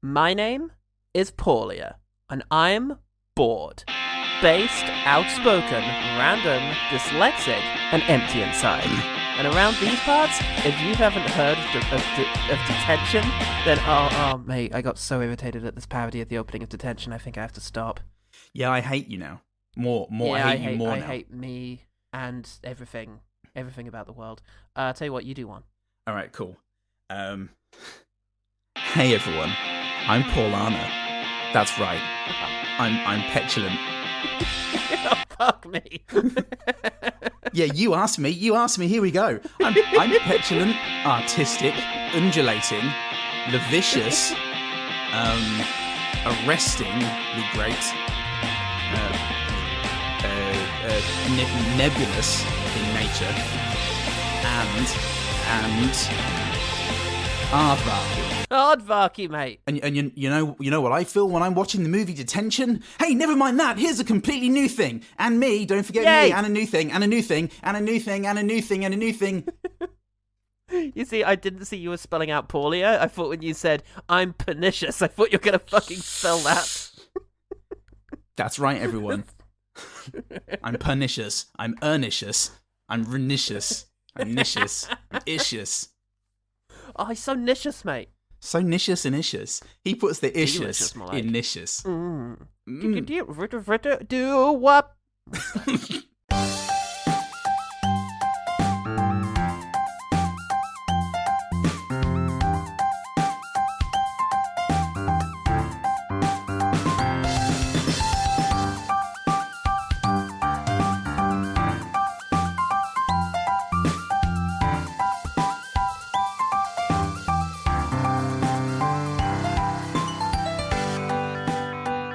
My name is Paulia, and I'm bored. Based, outspoken, random, dyslexic, and empty inside. And around these parts, if you haven't heard of Detention, then oh mate, I got so irritated at this parody of the opening of Detention, I think I have to stop. Yeah, I hate you now. More. Yeah, I hate you more I now. hate me and everything about the world. Tell you what, you do one. All right, cool. Hey everyone, I'm Paulana. That's right. I'm petulant. Oh, fuck me. Yeah, you asked me. Here we go. I'm petulant, artistic, undulating, lascivious, arrestingly great, nebulous in nature, and aardvarky. Aardvarky, mate. And you know what I feel when I'm watching the movie Detention? Hey, never mind that. Here's a completely new thing. And me, don't forget Yay! me, and a new thing, and a new thing, and a new thing, and a new thing, and a new thing. You see, I didn't see you were spelling out Paulia. I thought when you said, I'm pernicious, I thought you were going to fucking spell that. That's right, everyone. I'm pernicious. I'm ernicious. I'm renicious. I'm nicious. I'm ischious. Oh, he's so nicious, mate. So nicious and ischious. He puts the Delicious, ischious more like. in nicious. Do what?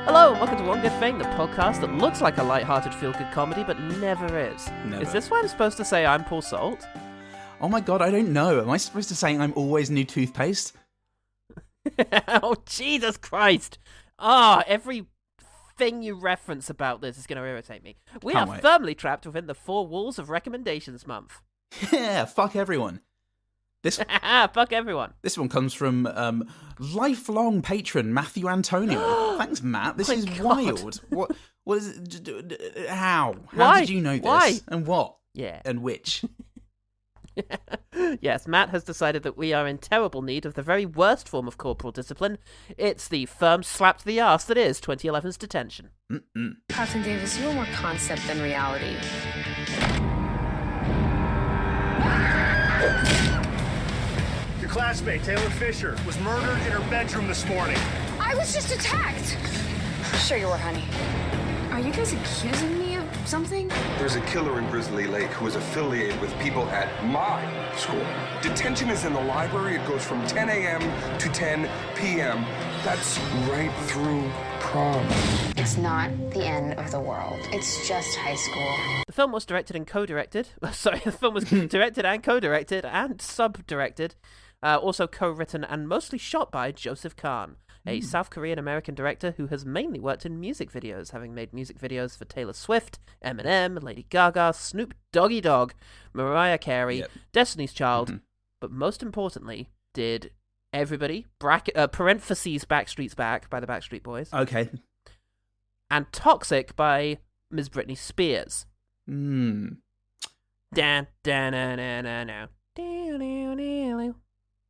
Hello, and welcome to One Good Thing, the podcast that looks like a light-hearted feel-good comedy, but never is. Never. Is this why I'm supposed to say I'm Paul Salt? Oh my god, I don't know. Am I supposed to say I'm always new toothpaste? Oh, Jesus Christ! Every thing you reference about this is going to irritate me. We Can't are wait. firmly trapped within the four walls of Recommendations Month. Yeah, fuck everyone. Fuck everyone. This one comes from lifelong patron Matthew Antonio. Thanks, Matt. This My is God. wild. What is it? How? How Why? did you know this? Why? And what? Yeah. And which? Yes, Matt has decided that we are in terrible need of the very worst form of corporal discipline. It's the firm slap to the arse that is 2011's Detention. Captain Davis, you are more concept than reality. Your classmate, Taylor Fisher, was murdered in her bedroom this morning. I was just attacked. Sure you were, honey. Are you guys accusing me of something? There's a killer in Grizzly Lake who is affiliated with people at my school. Detention is in the library. It goes from 10 a.m. to 10 p.m. That's right through prom. It's not the end of the world. It's just high school. The film was directed and co-directed. Sorry, the film was directed and co-directed and sub-directed. Also co-written and mostly shot by Joseph Kahn, a South Korean-American director who has mainly worked in music videos, having made music videos for Taylor Swift, Eminem, Lady Gaga, Snoop Doggy Dogg, Mariah Carey, Destiny's Child, but most importantly, did Everybody, parentheses Backstreet's Back by the Backstreet Boys, Okay. and Toxic by Ms. Britney Spears. Hmm. Dan, dan, dan, dan, dan, dan. Dan, dan, dan,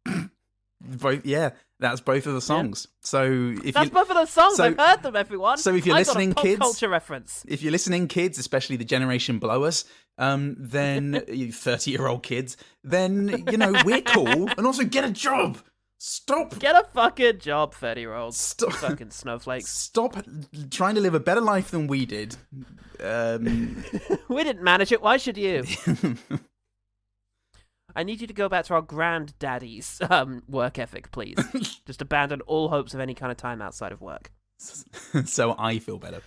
dan. Both. Yeah, that's both of the songs. So if That's you, both of those songs. so- I've heard them, everyone. so if you're I listening, got a pop kids- culture reference. if you're listening, kids, especially the generation below us, then you 30-year-old kids, then we're cool, and also get a job. Stop. Get a fucking job, 30-year-olds. Stop. Fucking snowflakes. Stop trying to live a better life than we did. We didn't manage it. Why should you? I need you to go back to our granddaddy's work ethic, please. Just abandon all hopes of any kind of time outside of work. So I feel better.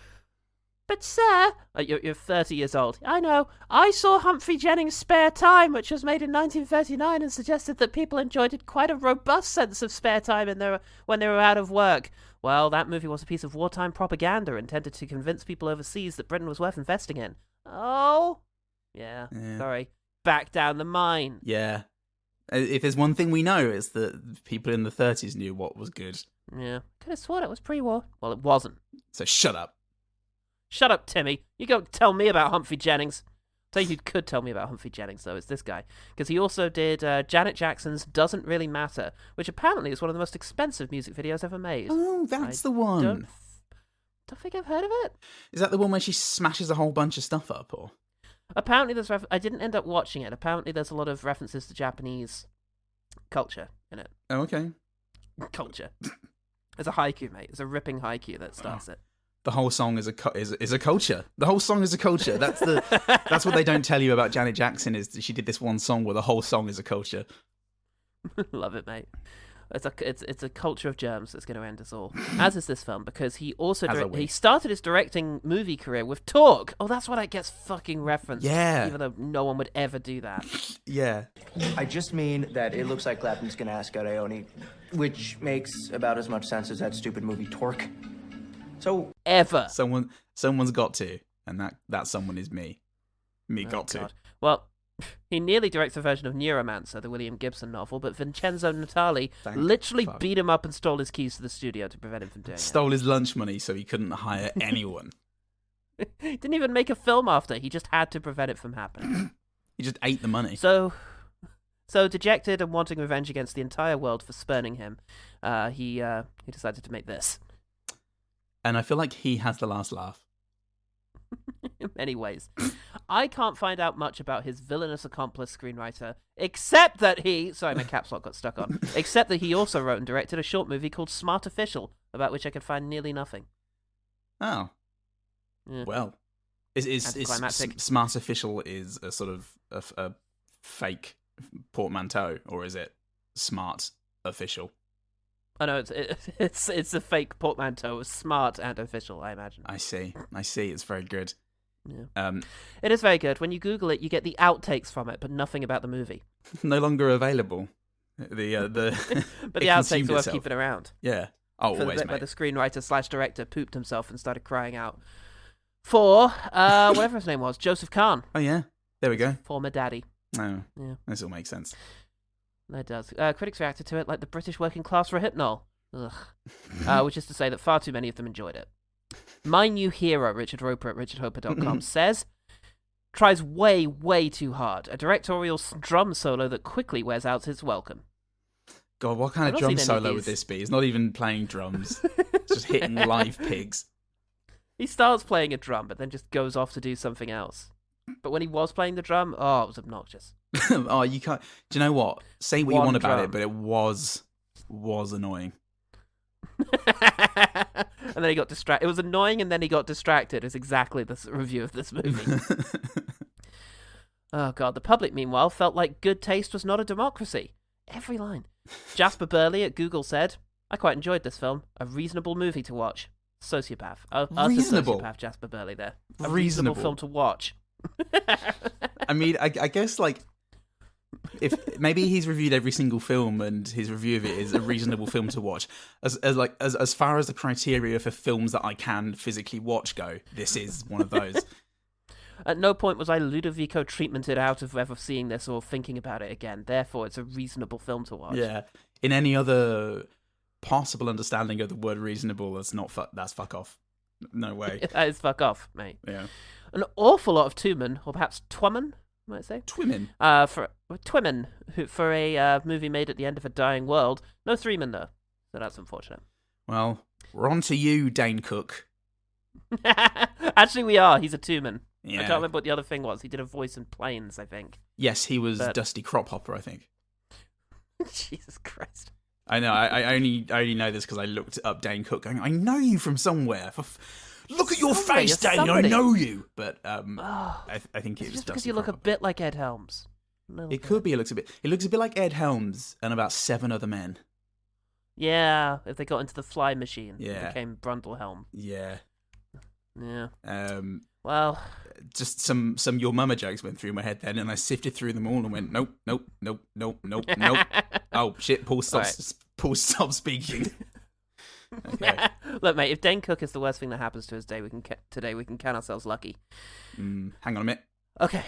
But sir, you're 30 years old. I know. I saw Humphrey Jennings' Spare Time, which was made in 1939, and suggested that people enjoyed quite a robust sense of spare time when they were out of work. Well, that movie was a piece of wartime propaganda intended to convince people overseas that Britain was worth investing in. Oh, yeah. Sorry. Back down the mine. Yeah. If there's one thing we know, it's that people in the 30s knew what was good. Yeah. Could have sworn it was pre-war. Well, it wasn't. So shut up. Shut up, Timmy. You go tell me about Humphrey Jennings. Tell you who could tell me about Humphrey Jennings, though, is this guy. Because he also did Janet Jackson's Doesn't Really Matter, which apparently is one of the most expensive music videos ever made. Oh, that's the one. Don't think I've heard of it. Is that the one where she smashes a whole bunch of stuff up, or? Apparently there's... I didn't end up watching it. Apparently there's a lot of references to Japanese culture in it. Oh, okay. Culture. There's a haiku, mate. There's a ripping haiku that starts it. The whole song is a culture. The whole song is a culture. That's what they don't tell you about Janet Jackson, is that she did this one song where the whole song is a culture. Love it, mate. It's a culture of germs that's going to end us all. As is this film, because he also he started his directing movie career with Talk. Oh, that's why that gets fucking referenced. Yeah. Even though no one would ever do that. Yeah. I just mean that it looks like Clapton's gonna ask out Ione, which makes about as much sense as that stupid movie Torque. So ever. Someone's got to, and that someone is me. God. Well, he nearly directs a version of Neuromancer, the William Gibson novel, but Vincenzo Natali literally beat him up and stole his keys to the studio to prevent him from doing it. Stole his lunch money so he couldn't hire anyone. He didn't even make a film after. He just had to prevent it from happening. He just ate the money. So dejected and wanting revenge against the entire world for spurning him, he decided to make this. And I feel like he has the last laugh. In many ways. I can't find out much about his villainous accomplice screenwriter, except that he... Sorry, my caps lock got stuck on. Except that he also wrote and directed a short movie called Smart Official, about which I could find nearly nothing. Oh. Yeah. Well. Is Smart Official is a sort of a fake portmanteau, or is it Smart Official? Oh no, it's a fake portmanteau, smart and official, I imagine. I see. It's very good. Yeah. It is very good. When you Google it, you get the outtakes from it, but nothing about the movie. No longer available. But the outtakes are worth keeping around. Yeah. Oh, for always, the bit mate. where the screenwriter/director pooped himself and started crying out for whatever his name was, Joseph Kahn. Oh yeah, there we go. Former daddy. Oh, yeah, this all makes sense. It does. Critics reacted to it like the British working class Rohypnol. Which is to say that far too many of them enjoyed it. My new hero, Richard Roper at richardhoper.com, tries way, way too hard. A directorial drum solo that quickly wears out its welcome. God, what kind of drum solo would this be? He's not even playing drums. It's just hitting live pigs. He starts playing a drum, but then just goes off to do something else. But when he was playing the drum, it was obnoxious. Oh, you can't... Do you know what? Say what you want about it, but it was annoying. And then he got distracted. It was annoying, and then he got distracted. Is exactly the review of this movie. Oh god, the public meanwhile felt like good taste was not a democracy. Every line. Jasper Burley at Google said, "I quite enjoyed this film. A reasonable movie to watch." Sociopath. Reasonable. Sociopath, Jasper Burley there. A Reasonable reasonable film to watch. I mean, I guess like if maybe he's reviewed every single film and his review of it is a reasonable film to watch. As far as the criteria for films that I can physically watch go, this is one of those. At no point was I Ludovico treatmented out of ever seeing this or thinking about it again. Therefore, it's a reasonable film to watch. Yeah. In any other possible understanding of the word reasonable, that's fuck off. No way. That is fuck off, mate. Yeah. An awful lot of Twimmen, or perhaps Twummen, I might say. Twimmen? For a movie made at the end of a dying world. No Threeman, though. So that's unfortunate. Well, we're on to you, Dane Cook. Actually, we are. He's a two-man. Yeah. I can't remember what the other thing was. He did a voice in Planes, I think. Yes, he was Dusty Crophopper, I think. Jesus Christ. I know. I only know this because I looked up Dane Cook going, I know you from somewhere. Look at your face, Dane. Somebody. I know you. But I think it was just Dusty because you look a bit like Ed Helms. It could be. It looks a bit like Ed Helms and about 7 other men. Yeah, if they got into the fly machine, yeah, it became Brundlehelm. Yeah. Yeah. Well, just some Your Mama jokes went through my head then, and I sifted through them all and went, nope. Oh shit! Paul stop speaking. Okay. Look, mate, if Dane Cook is the worst thing that happens to us today, we can count ourselves lucky. Hang on a minute. Okay.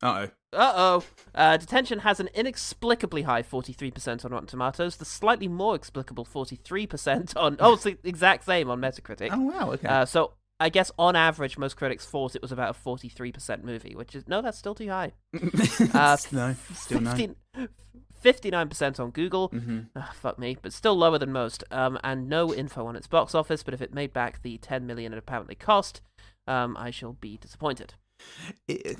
Uh-oh. Detention has an inexplicably high 43% on Rotten Tomatoes, the slightly more explicable 43% on... Oh, it's the exact same on Metacritic. Oh, wow, okay. So I guess on average, most critics thought it was about a 43% movie, which is... No, that's still too high. No, still no. 59% on Google. Fuck me, but still lower than most. And no info on its box office, but if it made back the $10 million it apparently cost, I shall be disappointed.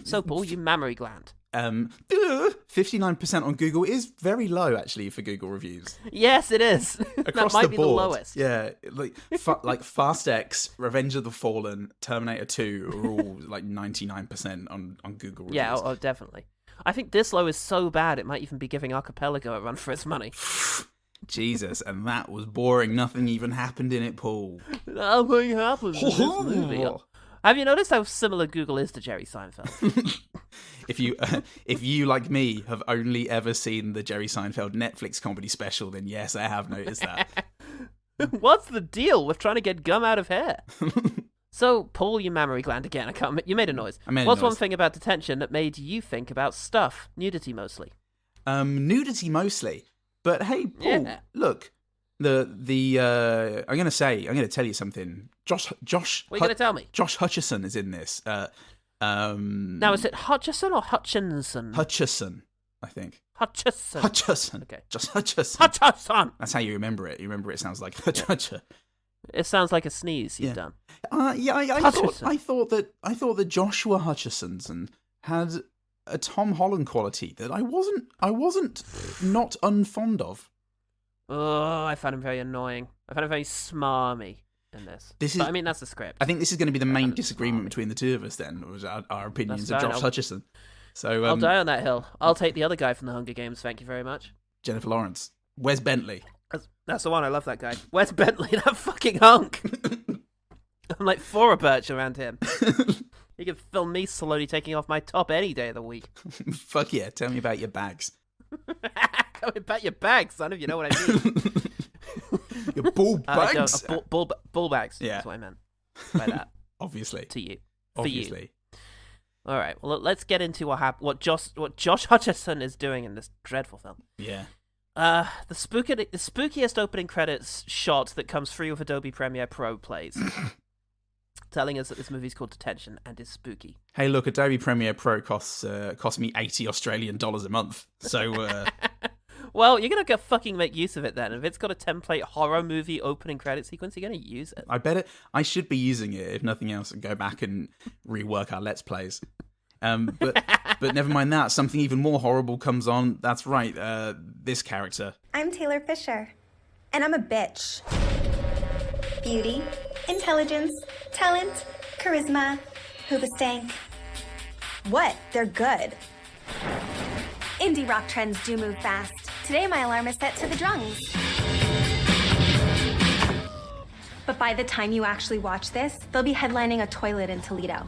So, Paul, you mammary gland. 59% on Google is very low, actually, for Google reviews. Yes, it is. Across that might the be board. the lowest. Yeah, like Fast X, Revenge of the Fallen, Terminator 2 are all like 99% on Google reviews. Yeah, definitely. I think this low is so bad it might even be giving Archipelago a run for its money. Jesus, and that was boring. Nothing even happened in it, Paul. Nothing happened in this movie. Have you noticed how similar Google is to Jerry Seinfeld? If you like me have only ever seen the Jerry Seinfeld Netflix comedy special, then yes, I have noticed that. What's the deal with trying to get gum out of hair? So, Paul, you mammary gland again. You made a noise. What's one thing about Detention that made you think about stuff? Nudity mostly. Nudity mostly. But hey, Paul, look. I'm gonna tell you something. Josh. What are you gonna tell me? Josh Hutcherson is in this. Now, is it Hutcherson or Hutchinson? Hutcherson, I think. Hutcherson. Okay. Josh Hutcherson. Hutcherson. That's how you remember it. You remember it sounds like Hutcher. It sounds like a sneeze you've done. I thought that Joshua Hutcherson had a Tom Holland quality that I wasn't not unfond of. Oh, I found him very annoying. I found him very smarmy in this. But, I mean, that's the script. I think this is going to be the main disagreement between the two of us then, was our opinions of Josh Hutcherson. So I'll die on that hill. I'll take the other guy from the Hunger Games, thank you very much. Jennifer Lawrence. Wes Bentley. That's the one, I love that guy. Wes Bentley, that fucking hunk. I'm like birch around him. You can film me slowly taking off my top any day of the week. Fuck yeah, tell me about your bags. Tell me about your bags, son, if you know what I mean. Your bull bags? Bull bags, yeah. That's what I meant by that. Obviously. To you. Obviously. For you. All right, well, let's get into what Josh Hutcherson is doing in this dreadful film. Yeah. The spookiest opening credits shot that comes free with Adobe Premiere Pro plays, telling us that this movie's called Detention and is spooky. Hey, look, Adobe Premiere Pro cost me $80 Australian a month. So, well, you're gonna fucking make use of it then. If it's got a template horror movie opening credit sequence, you're gonna use it. I bet I should be using it if nothing else, and go back and rework our Let's Plays. But never mind that. Something even more horrible comes on. That's right. This character. I'm Taylor Fisher, and I'm a bitch. Beauty, intelligence, talent, charisma, hoobastank. What? They're good. Indie rock trends do move fast. Today my alarm is set to the drums. But by the time you actually watch this, they'll be headlining a toilet in Toledo.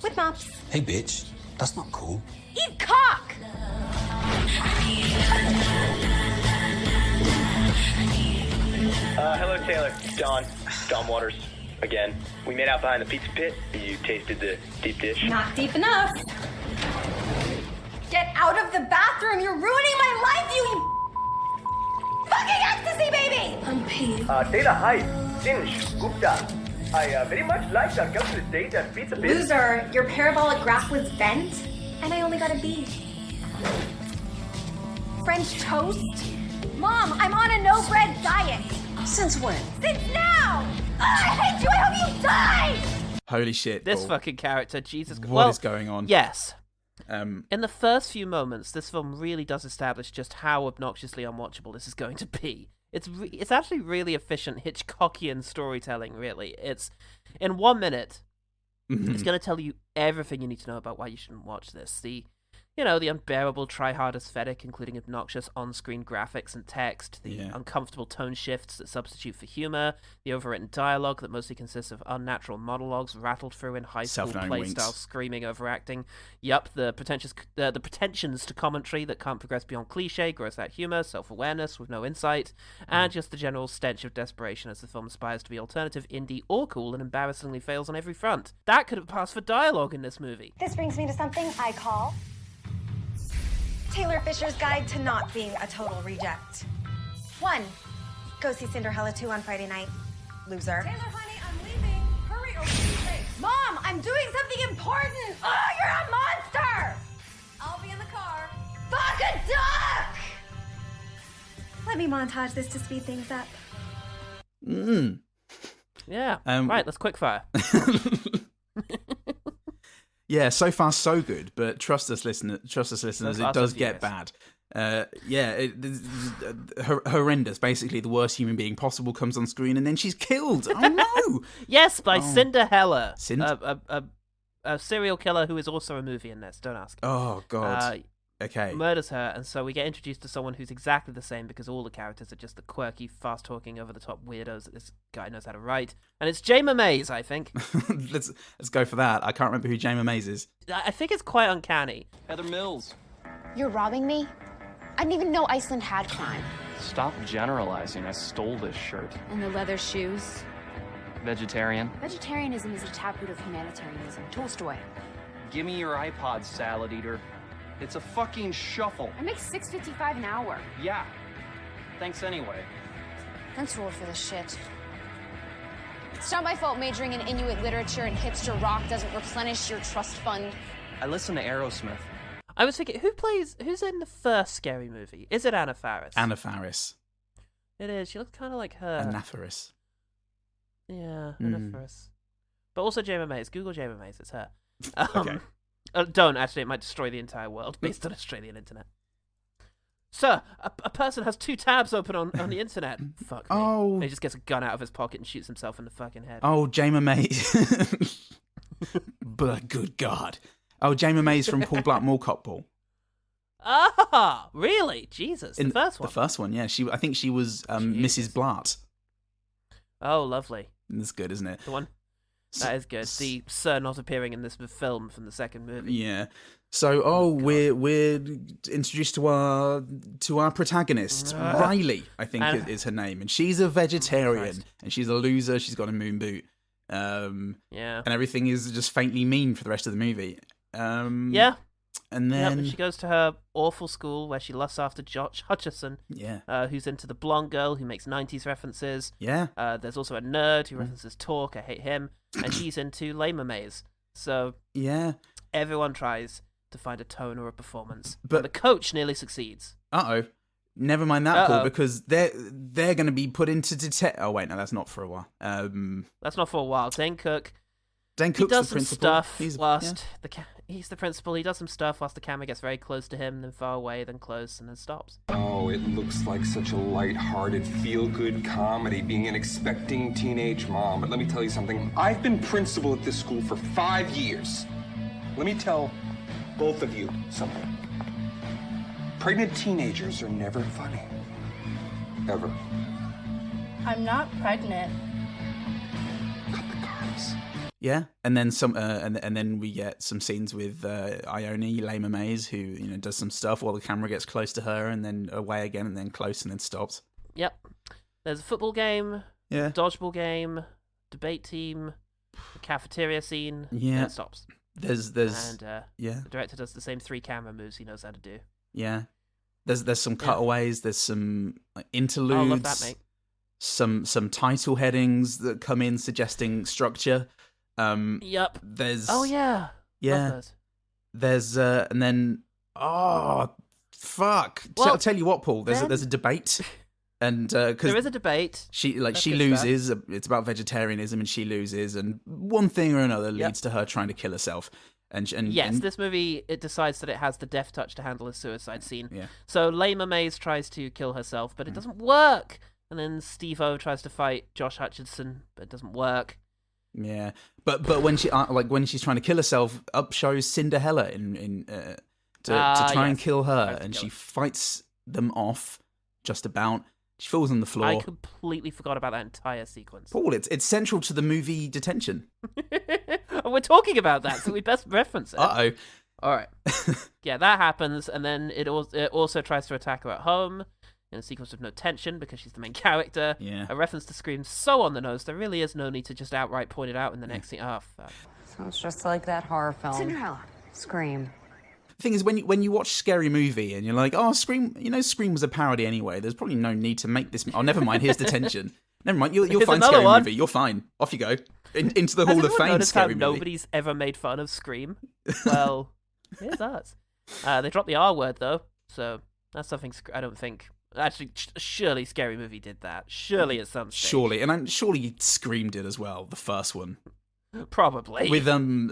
With mops. Hey, bitch. That's not cool. Eat cock! Hello, Taylor. Don Waters. Again. We made out behind the pizza pit. You tasted the deep dish. Not deep enough. Get out of the bathroom! You're ruining my life, you fucking ecstasy baby! I'm peed. Taylor, hi. Sinj, Gupta. I very much liked our couple date at Pizza Pit. Loser, your parabolic graph was bent, and I only got a B. French toast? Mom, I'm on a no-bread diet. Since when? Since now! I hate you! I hope you die! Holy shit, This Paul. fucking character, Jesus. What is going on? Yes. In the first few moments, this film really does establish just how obnoxiously unwatchable this is going to be. It's actually really efficient Hitchcockian storytelling, really. It's, in 1 minute, it's going to tell you everything you need to know about why you shouldn't watch this. The unbearable try-hard aesthetic, including obnoxious on-screen graphics and text, the uncomfortable tone shifts that substitute for humor, the overwritten dialogue that mostly consists of unnatural monologues rattled through in high school play-style screaming overacting. Yup, the pretensions to commentary that can't progress beyond cliche, gross-out humor, self-awareness with no insight, and just the general stench of desperation as the film aspires to be alternative, indie, or cool, and embarrassingly fails on every front. That could have passed for dialogue in this movie. This brings me to something I call Taylor Fisher's Guide to Not Being a Total Reject. 1. Go see Cinderella 2 on Friday night. Loser. Taylor, honey, I'm leaving. Hurry or will you race? Mom, I'm doing something important! Oh, you're a monster! I'll be in the car. Fuck a duck! Let me montage this to speed things up. Yeah. Right, let's quickfire. Yeah, so far so good, but trust us, listeners, it does get bad. Horrendous. Basically, the worst human being possible comes on screen, and then she's killed. Oh no! Yes, by Cinderella, A serial killer who is also a movie in this. Don't ask. Oh god. Okay. Murders her, and so we get introduced to someone who's exactly the same because all the characters are just the quirky, fast-talking, over-the-top weirdos that this guy knows how to write. And it's Jayma Mays, I think. let's go for that. I can't remember who Jayma Mays is. I think it's quite uncanny. Heather Mills. You're robbing me? I didn't even know Iceland had crime. Stop generalizing. I stole this shirt. And the leather shoes? Vegetarian. Vegetarianism is a taproot of humanitarianism. Tolstoy. Give me your iPod, salad eater. It's a fucking shuffle. I make $6.55 an hour. Yeah. Thanks anyway. Thanks, Roll, for this shit. It's not my fault majoring in Inuit literature and hipster rock doesn't replenish your trust fund. I listen to Aerosmith. I was thinking, who's in the first Scary Movie? Is it Anna Faris? Anna Faris. It is. She looks kind of like her. Anna Faris. Yeah, Anna Faris. But also Jayma Mays. Google Jayma Mays. It's her. Okay. Don't, actually. It might destroy the entire world based on Australian internet. Sir, a person has 2 tabs open on the internet. Fuck me. Oh. And he just gets a gun out of his pocket and shoots himself in the fucking head. Oh, Jayma Mays. But good God. Oh, Jayma Mays from Paul Blart Mall Cop Ball. Ah, really? Jesus, the first one. The first one, yeah. I think she was Mrs. Blart. Oh, lovely. That's good, isn't it? The one. That is good. The Sir not appearing in this film from the second movie. Yeah. So, we're introduced to our protagonist, Riley, I think is her name, and she's a vegetarian, and she's a loser. She's got a moon boot, and everything is just faintly mean for the rest of the movie. Yeah. And then she goes to her awful school where she lusts after Josh Hutcherson, who's into the blonde girl who makes 90s references. Yeah. There's also a nerd who references Talk, I hate him, and she's into Jayma Mays. So everyone tries to find a tone or a performance, but the coach nearly succeeds. Never mind that, Paul, because they're going to be put into detention. Oh wait, no, that's not for a while. That's not for a while. Dane Cook's the does some principal. stuff whilst he's the principal. He does some stuff whilst the camera gets very close to him, then far away, then close, and then stops. Oh, it looks like such a light-hearted, feel-good comedy being an expecting teenage mom. But let me tell you something. I've been principal at this school for 5 years. Let me tell both of you something. Pregnant teenagers are never funny. Ever. I'm not pregnant. Cut the carbs. Yeah, and then some, and then we get some scenes with Ione, Jayma Mays, who does some stuff while the camera gets close to her, and then away again, and then close, and then stops. Yep. There's a football game, dodgeball game, debate team, a cafeteria scene, and it stops. There's and the director does the same 3 camera moves he knows how to do. Yeah. There's some cutaways. There's some interludes. I love that, mate. Some title headings that come in suggesting structure. Yep. There's yeah. Love those. There's and then fuck. Well, I'll tell you what, Paul. There's a debate, and because there is a debate, she loses. It's about vegetarianism, and she loses, and one thing or another leads to her trying to kill herself. And this movie, it decides that it has the death touch to handle a suicide scene. Yeah. So Jayma Mays tries to kill herself, but it doesn't work. And then Steve-O tries to fight Josh Hutcherson, but it doesn't work. Yeah, but when she's trying to kill herself, up shows Cinderella to try and kill her, and she fights them off just about. She falls on the floor. I completely forgot about that entire sequence. Paul, it's central to the movie Detention. We're talking about that, so we best reference it. Uh-oh. All right. Yeah, that happens, and then it also tries to attack her at home in a sequence with no tension because she's the main character. Yeah. A reference to Scream so on the nose, there really is no need to just outright point it out in the next scene. Oh, fuck. Sounds just like that horror film. Cinderella. Scream. The thing is, when you watch Scary Movie and you're like, oh, Scream, Scream was a parody anyway. There's probably no need to make this. Oh, never mind. Here's Detention. Never mind. You'll find Scary Movie. You're fine. Off you go into the Hall of Fame. Scary Movie. Nobody's ever made fun of Scream. Well, here's us. They dropped the R word though, so that's something I don't think. Actually, surely Scary Movie did that. Surely at some stage. Surely, and surely Scream did as well. The first one. Probably. With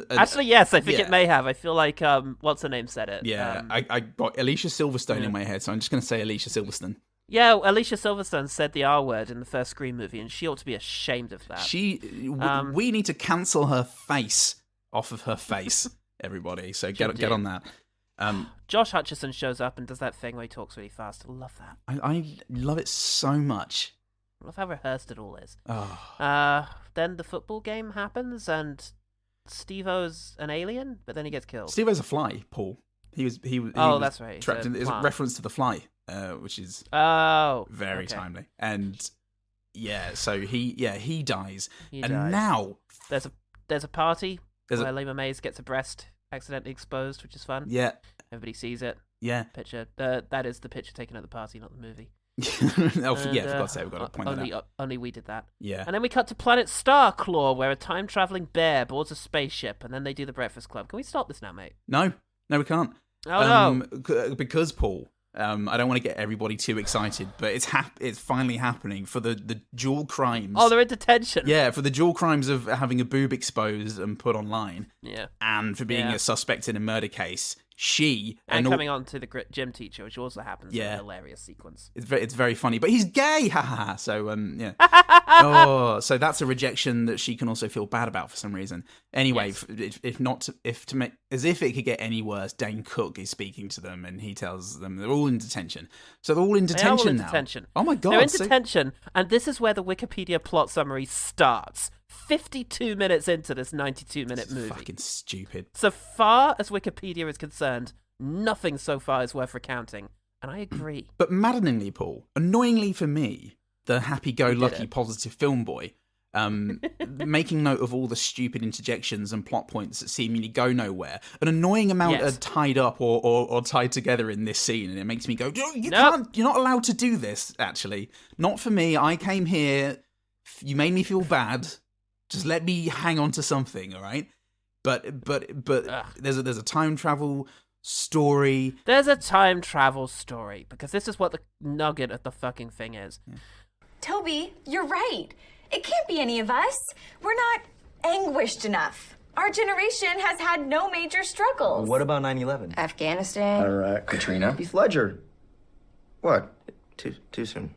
actually, yes, I think it may have. I feel like what's her name said it. Yeah, I got Alicia Silverstone in my head, so I'm just going to say Alicia Silverstone. Yeah, Alicia Silverstone said the R word in the first Scream movie, and she ought to be ashamed of that. We need to cancel her face off of her face, everybody. So get on that. Josh Hutcherson shows up and does that thing where he talks really fast. I love that. I love it so much. I love how rehearsed it all is. Oh. Then the football game happens, and Steve-O's an alien, but then he gets killed. Steve-O's a fly, Paul. He was that's right. Trapped in, it's a reference to The Fly, which is very timely. And so he dies. Now there's a party where Lima Mays gets a breast accidentally exposed, which is fun. Yeah. Everybody sees it. Yeah. Picture. That is the picture taken at the party, not the movie. For God's sake, we've got to point that out. Only we did that. Yeah. And then we cut to Planet Starclaw, where a time-traveling bear boards a spaceship, and then they do the Breakfast Club. Can we stop this now, mate? No, we can't. Oh, no. Because, Paul, I don't want to get everybody too excited, but it's finally happening for the dual crimes. Oh, they're in detention. Yeah, for the dual crimes of having a boob exposed and put online. Yeah. And for being a suspect in a murder case. And coming on to the gym teacher, which also happens in a hilarious sequence. It's very funny, but he's gay, haha. So so that's a rejection that she can also feel bad about for some reason. Anyway, as if it could get any worse, Dane Cook is speaking to them, and he tells them they're all in detention. So they're all in detention now. Detention. Oh my God! They're in detention, and this is where the Wikipedia plot summary starts. 52 minutes into this 92-minute movie. Fucking stupid. So far as Wikipedia is concerned, nothing so far is worth recounting, and I agree. But maddeningly, Paul, annoyingly for me, the happy-go-lucky positive film boy, making note of all the stupid interjections and plot points that seemingly go nowhere. An annoying amount are tied up or tied together in this scene, and it makes me go, you're not allowed to do this, actually. Not for me. I came here, you made me feel bad. Just let me hang on to something, all right? But there's a time travel story. There's a time travel story, because this is what the nugget of the fucking thing is. Yeah. Toby, you're right. It can't be any of us. We're not anguished enough. Our generation has had no major struggles. What about 9/11? Afghanistan. Iraq. Katrina. Heath Ledger. What? Too soon.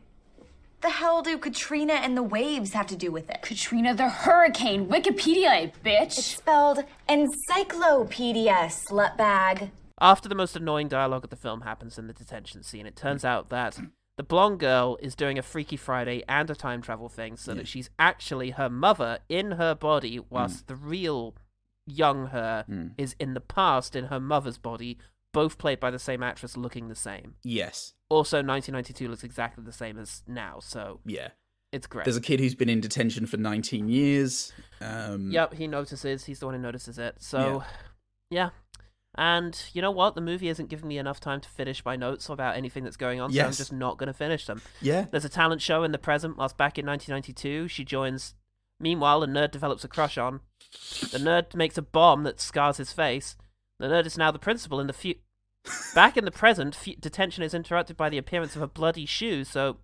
The hell do Katrina and the waves have to do with it? Katrina the hurricane. Wikipedia, bitch. It's spelled encyclopedia, slutbag. After the most annoying dialogue of the film happens in the detention scene, it turns out that the blonde girl is doing a Freaky Friday and a time travel thing so that she's actually her mother in her body, whilst the real young her is in the past in her mother's body, both played by the same actress looking the same. Yes. Also, 1992 looks exactly the same as now, so yeah, it's great. There's a kid who's been in detention for 19 years. Yep, he notices. He's the one who notices it. So, yeah. And you know what? The movie isn't giving me enough time to finish my notes about anything that's going on, so I'm just not going to finish them. Yeah. There's a talent show in the present, whilst back in 1992, she joins. Meanwhile, a nerd develops a crush on. The nerd makes a bomb that scars his face. The nerd is now the principal in the Back in the present, detention is interrupted by the appearance of a bloody shoe, so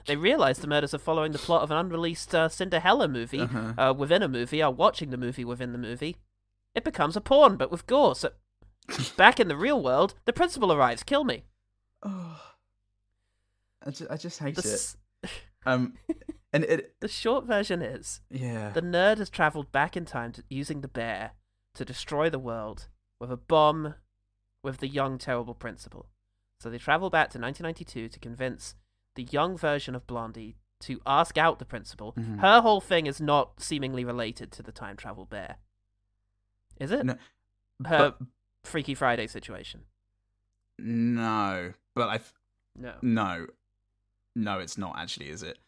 they realize the murders are following the plot of an unreleased Cinderella movie within a movie, are watching the movie within the movie. It becomes a porn, but with gore, so back in the real world, the principal arrives. Kill me. Oh, I just hate it. And the short version is, the nerd has traveled back in time using the bear to destroy the world with a bomb with the young, terrible principal. So they travel back to 1992 to convince the young version of Blondie to ask out the principal. Mm-hmm. Her whole thing is not seemingly related to the time travel bear. Is it? No, Freaky Friday situation. No, but No, it's not actually, is it?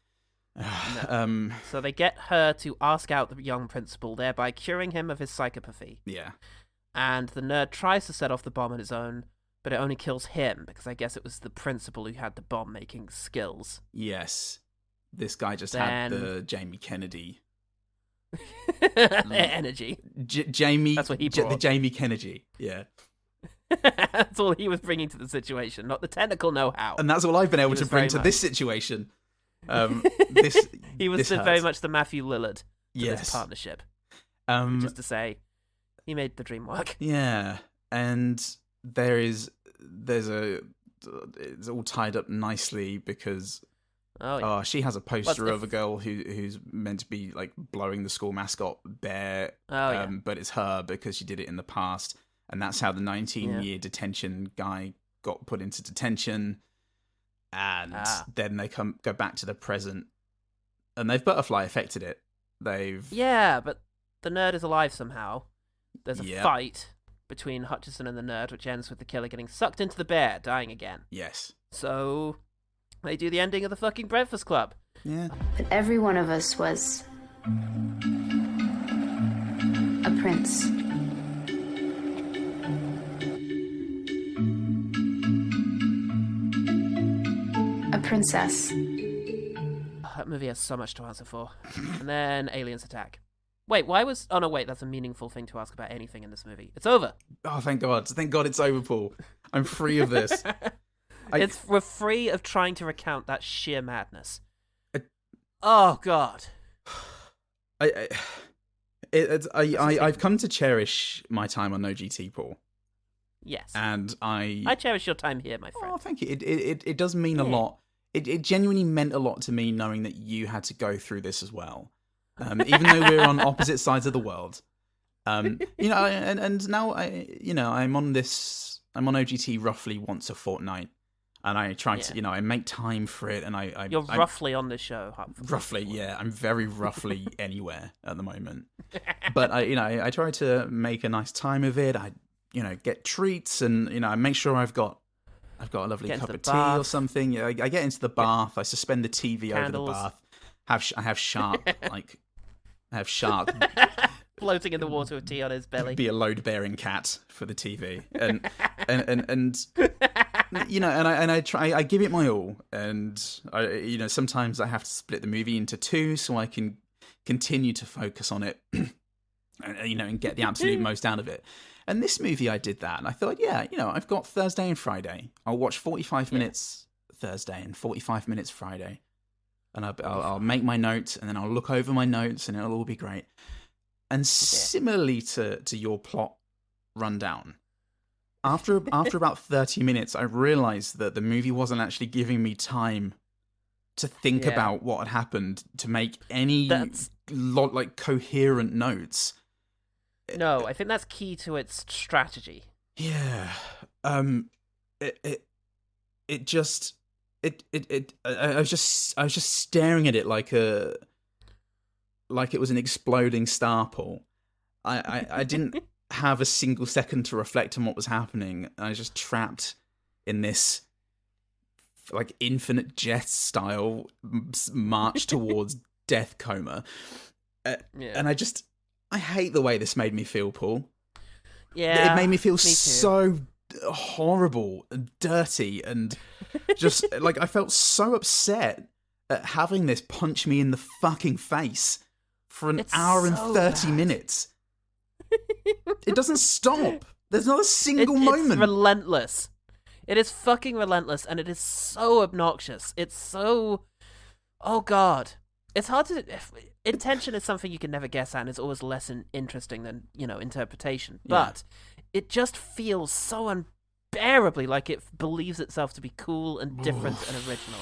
No. So they get her to ask out the young principal, thereby curing him of his psychopathy. Yeah. and the nerd tries to set off the bomb on his own, but it only kills him, because I guess it was the principal who had the bomb-making skills. Yes. This guy just had the Jamie Kennedy... energy. Jamie... That's what he brought. The Jamie Kennedy, yeah. That's all he was bringing to the situation, not the technical know-how. And that's all I've been able to bring to this situation. He was very much the Matthew Lillard to this partnership. Just to say, he made the dream work. Yeah, and it's all tied up nicely because she has a poster of a girl who's meant to be like blowing the school mascot bear, but it's her because she did it in the past, and that's how the 19-year detention guy got put into detention. And then they go back to the present, and they've butterfly affected it. But the nerd is alive somehow. There's a fight between Hutchison and the nerd, which ends with the killer getting sucked into the bear, dying again. Yes. So they do the ending of the fucking Breakfast Club. Yeah. But every one of us was a prince. A princess. That movie has so much to answer for. And then aliens attack. Wait, why was... Oh, no, wait, that's a meaningful thing to ask about anything in this movie. It's over. Oh, thank God. Thank God it's over, Paul. I'm free of this. We're free of trying to recount that sheer madness. Oh, God. I've come to cherish my time on OGT, Paul. Yes. And I cherish your time here, my friend. Oh, thank you. It does mean a lot. It genuinely meant a lot to me knowing that you had to go through this as well. Even though we're on opposite sides of the world. And now I'm on OGT roughly once a fortnight. And I try to, I make time for it, and You're roughly on the show. Roughly, yeah. I'm very roughly anywhere at the moment. But I try to make a nice time of it. I get treats, and I make sure I've got a lovely cup of tea or something. I get into the bath. I suspend the TV Candles. over the bath. I have shark floating in the water with tea on his belly. Be a load-bearing cat for the TV, and I give it my all, and sometimes I have to split the movie into two so I can continue to focus on it, and get the absolute most out of it. And this movie, I did that, and I thought, I've got Thursday and Friday. I'll watch 45 minutes Thursday and 45 minutes Friday, and I'll make my notes, and then I'll look over my notes, and it'll all be great. And similarly to your plot rundown, after about 30 minutes, I realized that the movie wasn't actually giving me time to think about what had happened, to make any coherent notes. No, I think that's key to its strategy. Yeah. I was just staring at it like it was an exploding star, Paul. I didn't have a single second to reflect on what was happening. I was just trapped in this like Infinite Jest style march towards death coma. And I hate the way this made me feel, Paul. Yeah. It made me feel so horrible and dirty, and just like I felt so upset at having this punch me in the fucking face for an hour and 30 minutes. It doesn't stop. There's not a single moment. It's relentless. It is fucking relentless, and it is so obnoxious. It's so... Oh, God. It's hard to... Intention is something you can never guess at, and it's always less interesting than, interpretation. But it just feels so unbearably like it believes itself to be cool and different and original.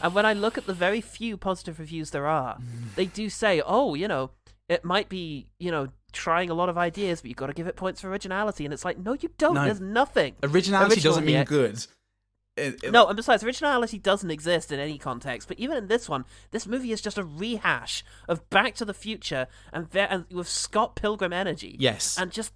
And when I look at the very few positive reviews there are, they do say, it might be, trying a lot of ideas, but you've got to give it points for originality. And it's like, no, you don't. No. There's nothing. Originality doesn't mean good. No, and besides, originality doesn't exist in any context. But even in this one, this movie is just a rehash of Back to the Future and with Scott Pilgrim energy. Yes. And just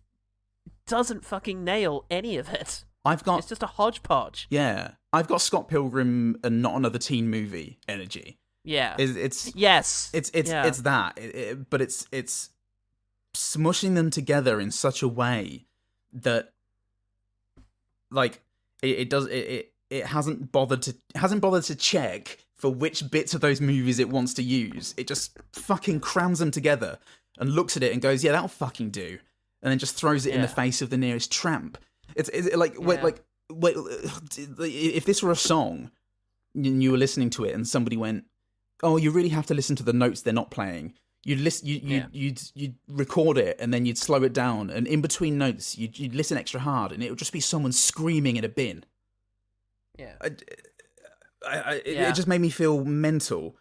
doesn't fucking nail any of it. It's just a hodgepodge. Yeah. I've got Scott Pilgrim and Not Another Teen Movie energy. Yeah. It's that. But it's smushing them together in such a way that like it hasn't bothered to check for which bits of those movies it wants to use. It just fucking crams them together and looks at it and goes, yeah, that'll fucking do, and then just throws it in the face of the nearest tramp. It's like wait, if this were a song and you were listening to it and somebody went, oh, you really have to listen to the notes they're not playing. You'd record it and then you'd slow it down, and in between notes you'd listen extra hard, and it would just be someone screaming in a bin. Yeah. It just made me feel mental.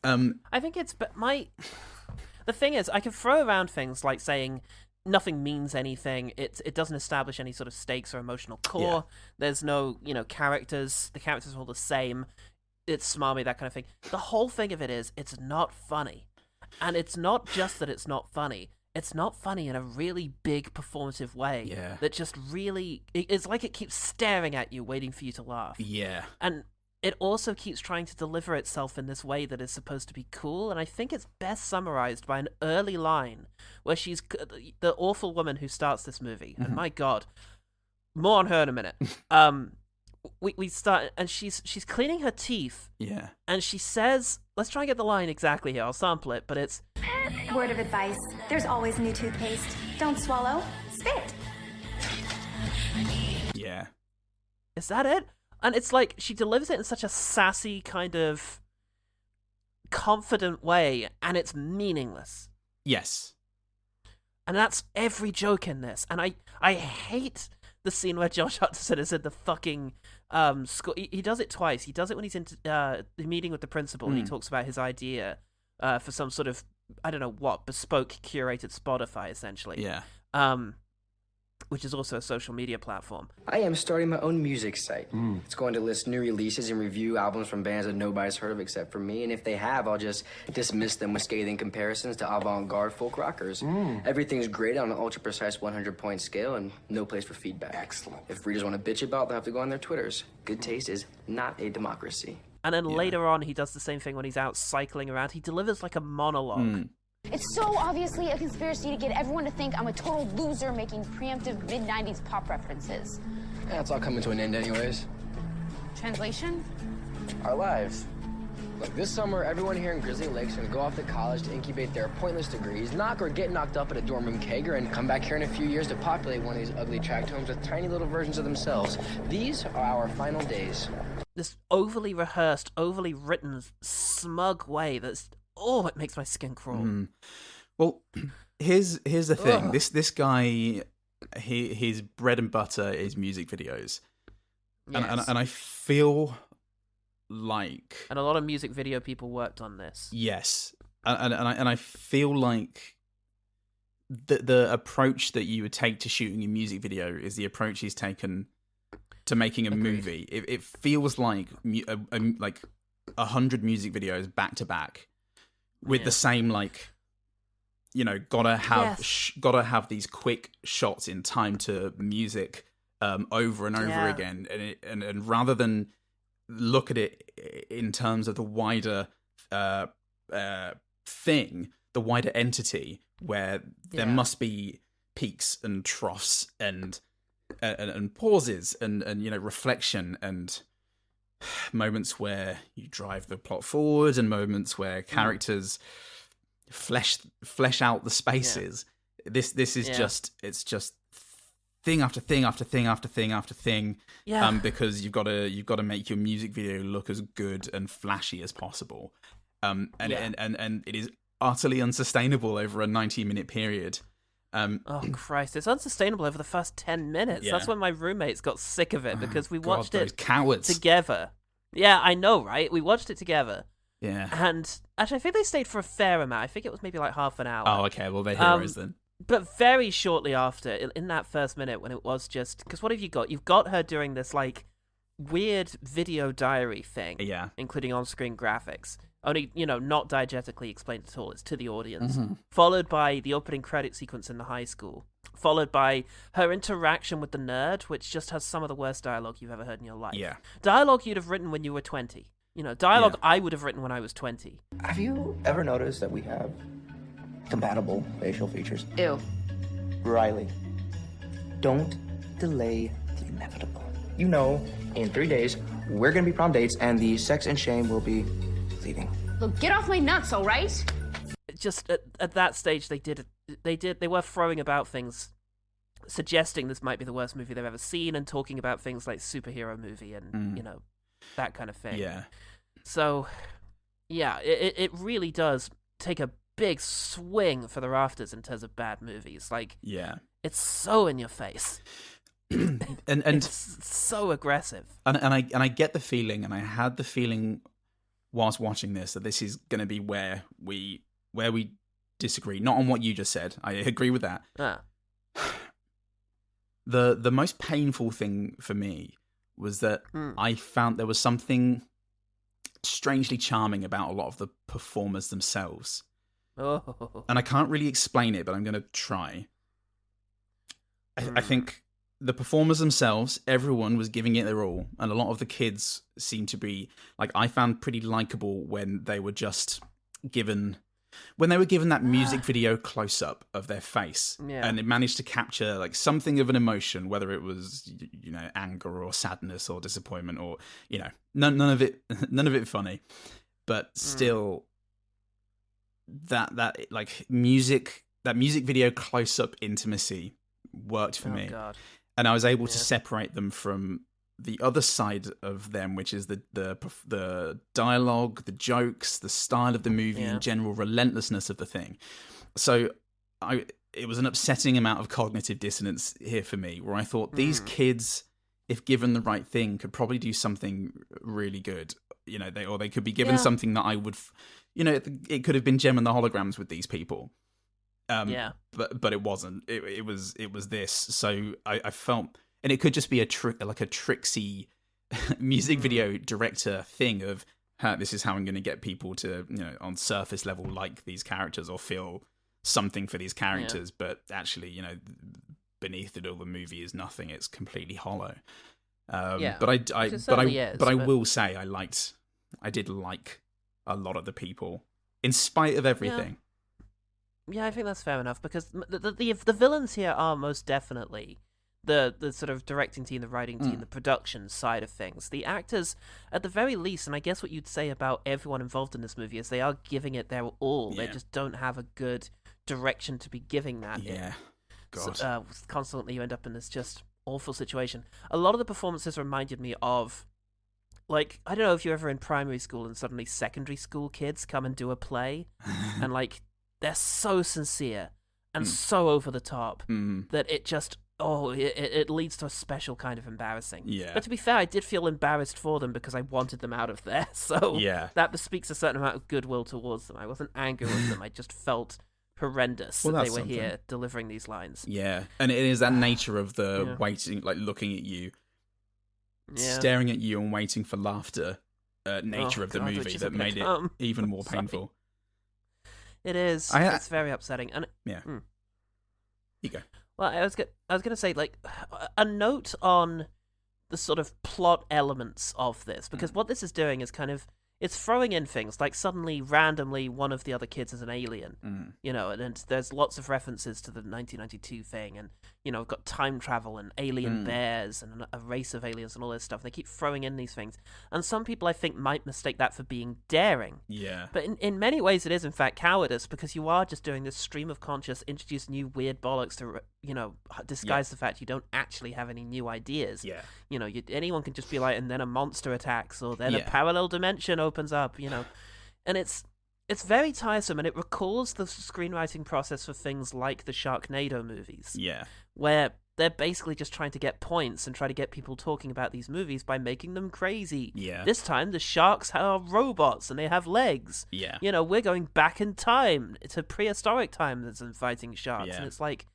I think the thing is, I can throw around things like saying nothing means anything. It doesn't establish any sort of stakes or emotional core. There's no, characters. The characters are all the same. It's smarmy, that kind of thing. The whole thing of it is, it's not funny. And it's not just that it's not funny. It's not funny in a really big performative way. Yeah. That just really... It's like it keeps staring at you, waiting for you to laugh. Yeah. And it also keeps trying to deliver itself in this way that is supposed to be cool, and I think it's best summarized by an early line where she's... The awful woman who starts this movie, and my God, more on her in a minute. We start, and she's cleaning her teeth. Yeah. And she says, let's try and get the line exactly here. I'll sample it, but it's... Word of advice, there's always new toothpaste. Don't swallow, spit. Yeah. Is that it? And it's like, she delivers it in such a sassy, kind of confident way, and it's meaningless. Yes. And that's every joke in this. And I hate the scene where Josh Hutcherson is in the fucking school. He does it twice. He does it when he's in the meeting with the principal, and he talks about his idea for some sort of, I don't know what, bespoke curated Spotify, essentially. Yeah. Which is also a social media platform. I am starting my own music site. It's going to list new releases and review albums from bands that nobody's heard of except for me, and if they have, I'll just dismiss them with scathing comparisons to avant-garde folk rockers. Everything's graded on an ultra-precise 100-point scale and no place for feedback. Excellent. If readers want to bitch about, they'll have to go on their Twitters. Good taste is not a democracy. And then later on, he does the same thing when he's out cycling around. He delivers like a monologue. It's so obviously a conspiracy to get everyone to think I'm a total loser making preemptive mid-90s pop references. Yeah, it's all coming to an end anyways. Translation? Our lives. Look, this summer, everyone here in Grizzly Lake's gonna go off to college to incubate their pointless degrees, knock or get knocked up at a dorm room kegger, and come back here in a few years to populate one of these ugly tract homes with tiny little versions of themselves. These are our final days. This overly rehearsed, overly written, smug way that's... Oh, it makes my skin crawl. Well, here's the thing. This guy, his bread and butter is music videos, and I feel like, and a lot of music video people worked on this. Yes, and I feel like the approach that you would take to shooting a music video is the approach he's taken to making a movie. It feels like 100 music videos back to back. With the same, gotta have these quick shots in time to music over and over again, and rather than look at it in terms of the wider thing, the wider entity, where there must be peaks and troughs and pauses and reflection and moments where you drive the plot forward and moments where characters flesh out the spaces. This is just thing after thing after thing after thing after thing. Because you've got to make your music video look as good and flashy as possible. And it is utterly unsustainable over a 90-minute period. Oh Christ! It's unsustainable over the first 10 minutes. That's when my roommates got sick of it because we watched it together. Yeah, I know, right? We watched it together. Yeah. And actually, I think they stayed for a fair amount. I think it was maybe like half an hour. Oh, okay. Well, they're heroes then. But very shortly after, in that first minute, when it was just because what have you got? You've got her doing this like weird video diary thing. Yeah. Including on-screen graphics. Only, not diegetically explained at all. It's to the audience. Followed by the opening credit sequence in the high school. Followed by her interaction with the nerd, which just has some of the worst dialogue you've ever heard in your life. Yeah. Dialogue you'd have written when you were 20. Dialogue I would have written when I was 20. Have you ever noticed that we have compatible facial features? Ew. Riley, Don't delay the inevitable. You know, in 3 days, we're gonna be prom dates, and the sex and shame will be leaving. Look, get off my nuts, all right? Just at that stage, they were throwing about things, suggesting this might be the worst movie they've ever seen, and talking about things like superhero movie and that kind of thing. Yeah. So, yeah, it really does take a big swing for the rafters in terms of bad movies. Like, yeah, it's so in your face. and it's so aggressive. And I get the feeling, and I had the feeling whilst watching this, that this is going to be where we disagree. Not on what you just said. I agree with that. The most painful thing for me was that I found there was something strangely charming about a lot of the performers themselves. Oh. And I can't really explain it, but I'm going to try. I think the performers themselves, everyone was giving it their all, and a lot of the kids seemed to be, like, I found pretty likable when they were just given that music video close up of their face, and it managed to capture like something of an emotion, whether it was anger or sadness or disappointment or none of it funny, but still that like music video close up intimacy worked for me. God. And I was able to separate them from the other side of them, which is the dialogue, the jokes, the style of the movie, and general relentlessness of the thing. So it was an upsetting amount of cognitive dissonance here for me, where I thought these kids, if given the right thing, could probably do something really good. They could be given something that I would, it could have been Gem and the Holograms with these people. But it wasn't. It was this. So I felt, and it could just be a tricksy music video director thing of, this is how I'm going to get people to, on surface level like these characters or feel something for these characters, but actually, beneath it all, the movie is nothing. It's completely hollow. But I will say I did like a lot of the people in spite of everything. Yeah, I think that's fair enough, because the villains here are most definitely the sort of directing team, the writing team, the production side of things. The actors, at the very least, and I guess what you'd say about everyone involved in this movie, is they are giving it their all. They just don't have a good direction to be giving that in. God. So, constantly you end up in this just awful situation. A lot of the performances reminded me of, like, I don't know if you're ever in primary school and suddenly secondary school kids come and do a play, and, like, they're so sincere and so over the top that it just, it leads to a special kind of embarrassing. Yeah. But to be fair, I did feel embarrassed for them because I wanted them out of there. So that bespeaks a certain amount of goodwill towards them. I wasn't angry with them. I just felt horrendous that they were here delivering these lines. Yeah. And it is that nature of the waiting, like looking at you, staring at you and waiting for laughter nature of the movie that made it even more painful. It is. It's very upsetting. And You go. Well, I was gonna say, like, a note on the sort of plot elements of this, because what this is doing is kind of, it's throwing in things like suddenly, randomly, one of the other kids is an alien, and there's lots of references to the 1992 thing, and we've got time travel and alien bears and a race of aliens and all this stuff. They keep throwing in these things, and some people I think might mistake that for being daring. Yeah. But in many ways, it is in fact cowardice, because you are just doing this stream of conscious, introduce new weird bollocks to disguise the fact you don't actually have any new ideas. Yeah. Anyone can just be like, and then a monster attacks, or then a parallel dimension opens up, and it's very tiresome, and it recalls the screenwriting process for things like the Sharknado movies. Yeah. Where they're basically just trying to get points and try to get people talking about these movies by making them crazy. Yeah. This time, the sharks are robots and they have legs. Yeah. We're going back in time to prehistoric times and fighting sharks. Yeah. And it's like,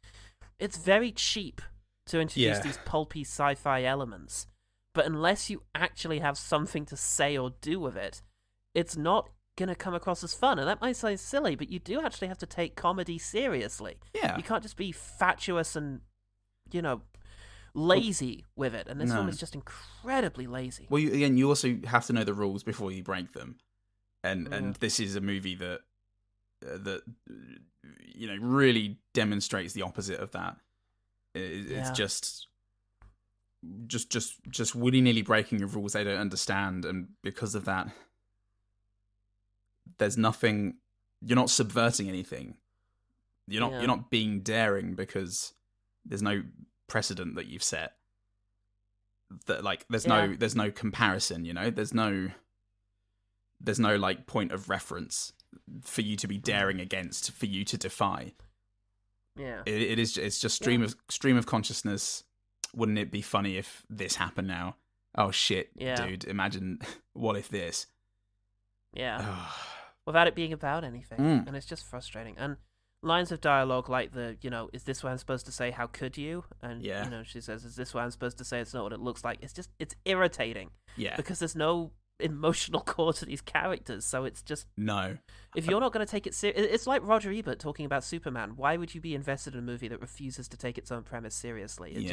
it's very cheap to introduce these pulpy sci-fi elements. But unless you actually have something to say or do with it, it's not going to come across as fun. And that might sound silly, but you do actually have to take comedy seriously. Yeah. You can't just be fatuous and, lazy with it. And this one is just incredibly lazy. Well, you also have to know the rules before you break them. And this is a movie that really demonstrates the opposite of that It's just willy-nilly breaking of rules they don't understand, and because of that, there's nothing. You're not subverting anything. You're not being daring because there's no precedent that you've set. That like there's no comparison. There's no like point of reference for you to be daring against, for you to defy. Yeah, it's just stream of consciousness. Wouldn't it be funny if this happened now? Oh shit, dude! Imagine what if this? Yeah, without it being about anything, and it's just frustrating. And lines of dialogue like is this what I'm supposed to say? How could you? And she says, is this what I'm supposed to say? It's not what it looks like. It's irritating. Yeah, because there's no emotional core to these characters, so it's just no. If you're not going to take it serious, it's like Roger Ebert talking about Superman. Why would you be invested in a movie that refuses to take its own premise seriously?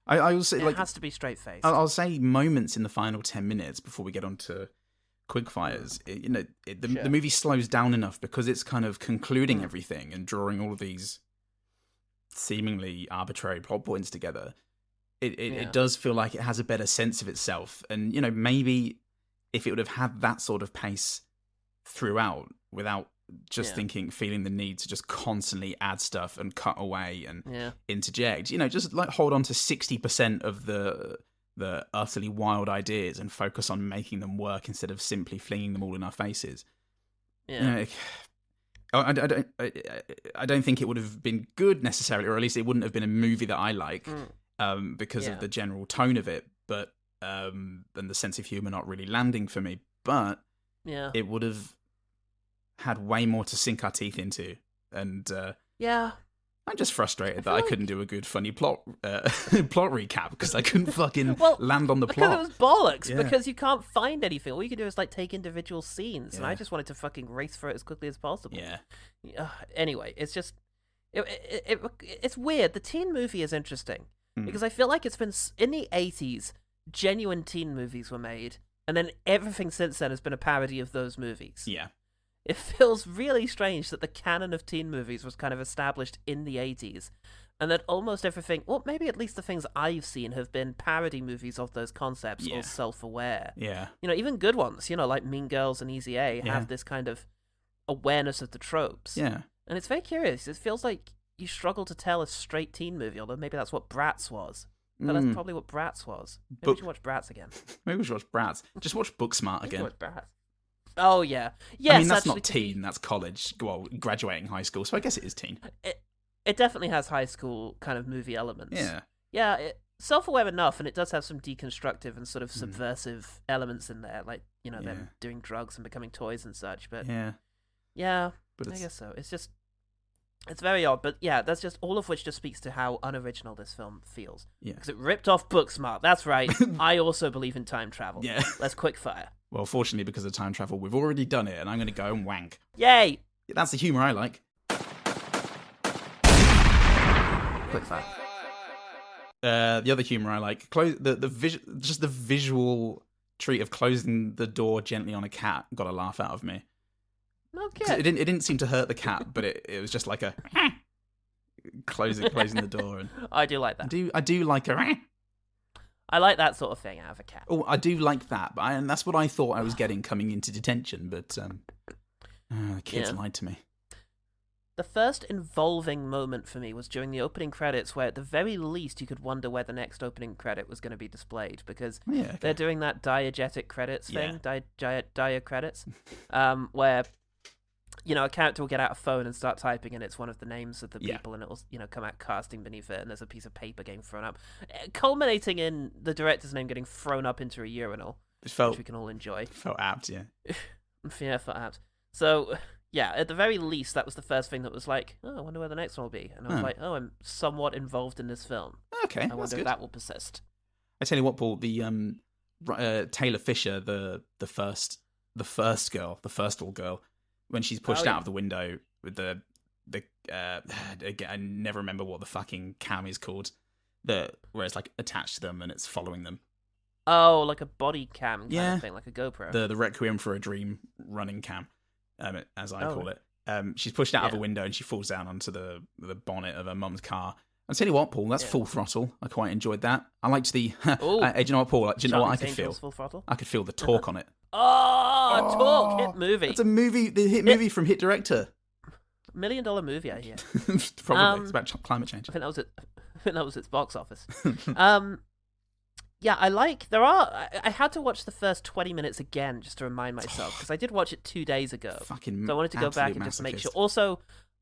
I will say it has to be straight faced. I'll say moments in the final 10 minutes before we get on to quickfires. The movie slows down enough because it's kind of concluding everything and drawing all of these seemingly arbitrary plot points together. It does feel like it has a better sense of itself, and maybe if it would have had that sort of pace throughout without just feeling the need to just constantly add stuff and cut away and interject, just like hold on to 60% of the utterly wild ideas and focus on making them work instead of simply flinging them all in our faces. I don't think it would have been good necessarily, or at least it wouldn't have been a movie that I like. Because of the general tone of it, but and the sense of humor not really landing for me. But it would have had way more to sink our teeth into, and I'm just frustrated that I couldn't do a good funny plot recap because I couldn't fucking land on the plot. Because it was bollocks. Because you can't find anything. All you can do is like take individual scenes, and I just wanted to fucking race through it as quickly as possible. Anyway, it's just it's weird. The teen movie is interesting. Because I feel like it's been in the 80s, genuine teen movies were made, and then everything since then has been a parody of those movies. Yeah. It feels really strange that the canon of teen movies was kind of established in the 80s, and that almost everything, well, maybe at least the things I've seen have been parody movies of those concepts or self-aware. Yeah. Even good ones, like Mean Girls and Easy A have this kind of awareness of the tropes. Yeah. And it's very curious. It feels like you struggle to tell a straight teen movie, although maybe that's what Bratz was. But that's probably what Bratz was. Maybe we should watch Bratz again. Maybe we should watch Bratz. Just watch Booksmart again. Watch Bratz. Oh, yeah. Yes, I mean, that's not teen, that's college. Well, graduating high school, so I guess it is teen. It definitely has high school kind of movie elements. Yeah. Yeah, self-aware enough, and it does have some deconstructive and sort of subversive elements in there, like, them doing drugs and becoming toys and such, but... Yeah, but I guess so. It's just... It's very odd, but that's just all of which just speaks to how unoriginal this film feels. Yeah. Because it ripped off Booksmart. That's right. I also believe in time travel. Yeah. Let's quickfire. Well, fortunately, because of time travel, we've already done it, and I'm going to go and wank. Yay! That's the humour I like. Quickfire. The other humour I like, just the visual treat of closing the door gently on a cat got a laugh out of me. Okay. It didn't seem to hurt the cat, but it was just like a closing the door. And I do like that. I do like a. I like that sort of thing out of a cat. Oh, I do like that, and that's what I thought I was getting coming into Detention, but the kids lied to me. The first involving moment for me was during the opening credits, where at the very least you could wonder where the next opening credit was going to be displayed, because they're doing that diegetic credits thing, dia credits, where a character will get out a phone and start typing, and it's one of the names of the people, and it'll come out casting beneath it, and there's a piece of paper getting thrown up, culminating in the director's name getting thrown up into a urinal, which we can all enjoy. Felt apt, yeah. Felt apt. So... Yeah, at the very least, that was the first thing that was like, oh, I wonder where the next one will be. And I was like, oh, I'm somewhat involved in this film. Okay, I wonder if that will persist. I tell you what, Paul, the Taylor Fisher, the first little girl, when she's pushed out of the window with the again, I never remember what the fucking cam is called, where it's like attached to them and it's following them. Oh, like a body cam kind of thing, like a GoPro. The Requiem for a Dream running cam. As I call it. She's pushed out of a window and she falls down onto the bonnet of her mum's car. I'll tell you what, Paul, that's Full Throttle. I quite enjoyed that. I liked the... do you know what, Paul? Do you know what I could feel? Full Throttle? I could feel the talk on it. Talk! Hit movie. It's a movie, the hit movie from hit director. $1 million movie, I hear. Probably. It's about climate change. I think that was its box office. Yeah, I had to watch the first 20 minutes again just to remind myself, because I did watch it 2 days ago. So I wanted to go back and just make sure. Also,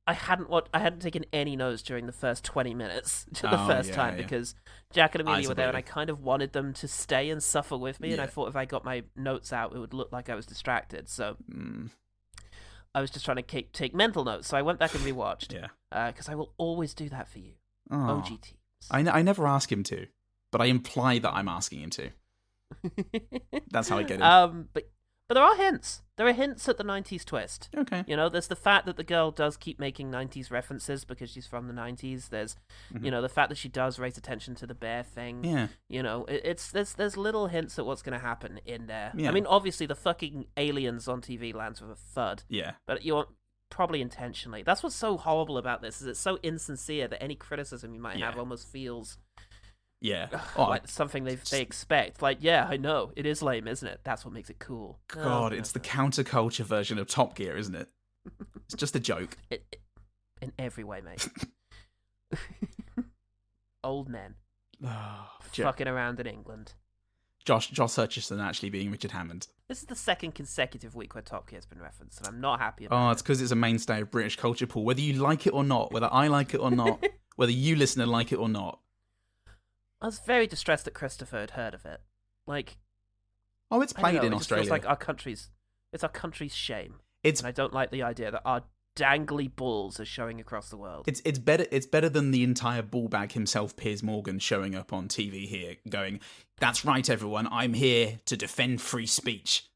I hadn't taken any notes during the first 20 minutes the first time because Jack and Amelia were there, and I kind of wanted them to stay and suffer with me, and I thought if I got my notes out, it would look like I was distracted. So I was just trying to take mental notes. So I went back and rewatched. Because I will always do that for you. OG teams. I never ask him to, but I imply that I'm asking him to. That's how I get it. But there are hints. There are hints at the 90s twist. Okay. You know, there's the fact that the girl does keep making 90s references because she's from the 90s. There's, you know, the fact that she does raise attention to the bear thing. Yeah. You know, there's little hints at what's going to happen in there. Yeah. I mean, obviously, the fucking aliens on TV lands with a thud. Yeah. But you're probably intentionally. That's what's so horrible about this, is it's so insincere that any criticism you might have almost feels... Yeah. like something they expect. Like, yeah, I know. It is lame, isn't it? That's what makes it cool. God, it's the counterculture version of Top Gear, isn't it? It's just a joke. In every way, mate. Old men. Fucking around in England. Josh Hutcherson actually being Richard Hammond. This is the second consecutive week where Top Gear has been referenced, and I'm not happy about it. It's because it's a mainstay of British culture, Paul. Whether you like it or not, whether I like it or not, whether you listener like it or not. I was very distressed that Christopher had heard of it. Like, it's played in it Australia. Feels like it's our country's shame. And I don't like the idea that our dangly balls are showing across the world. It's better than the entire ballbag himself, Piers Morgan, showing up on TV here, going, "That's right, everyone. I'm here to defend free speech.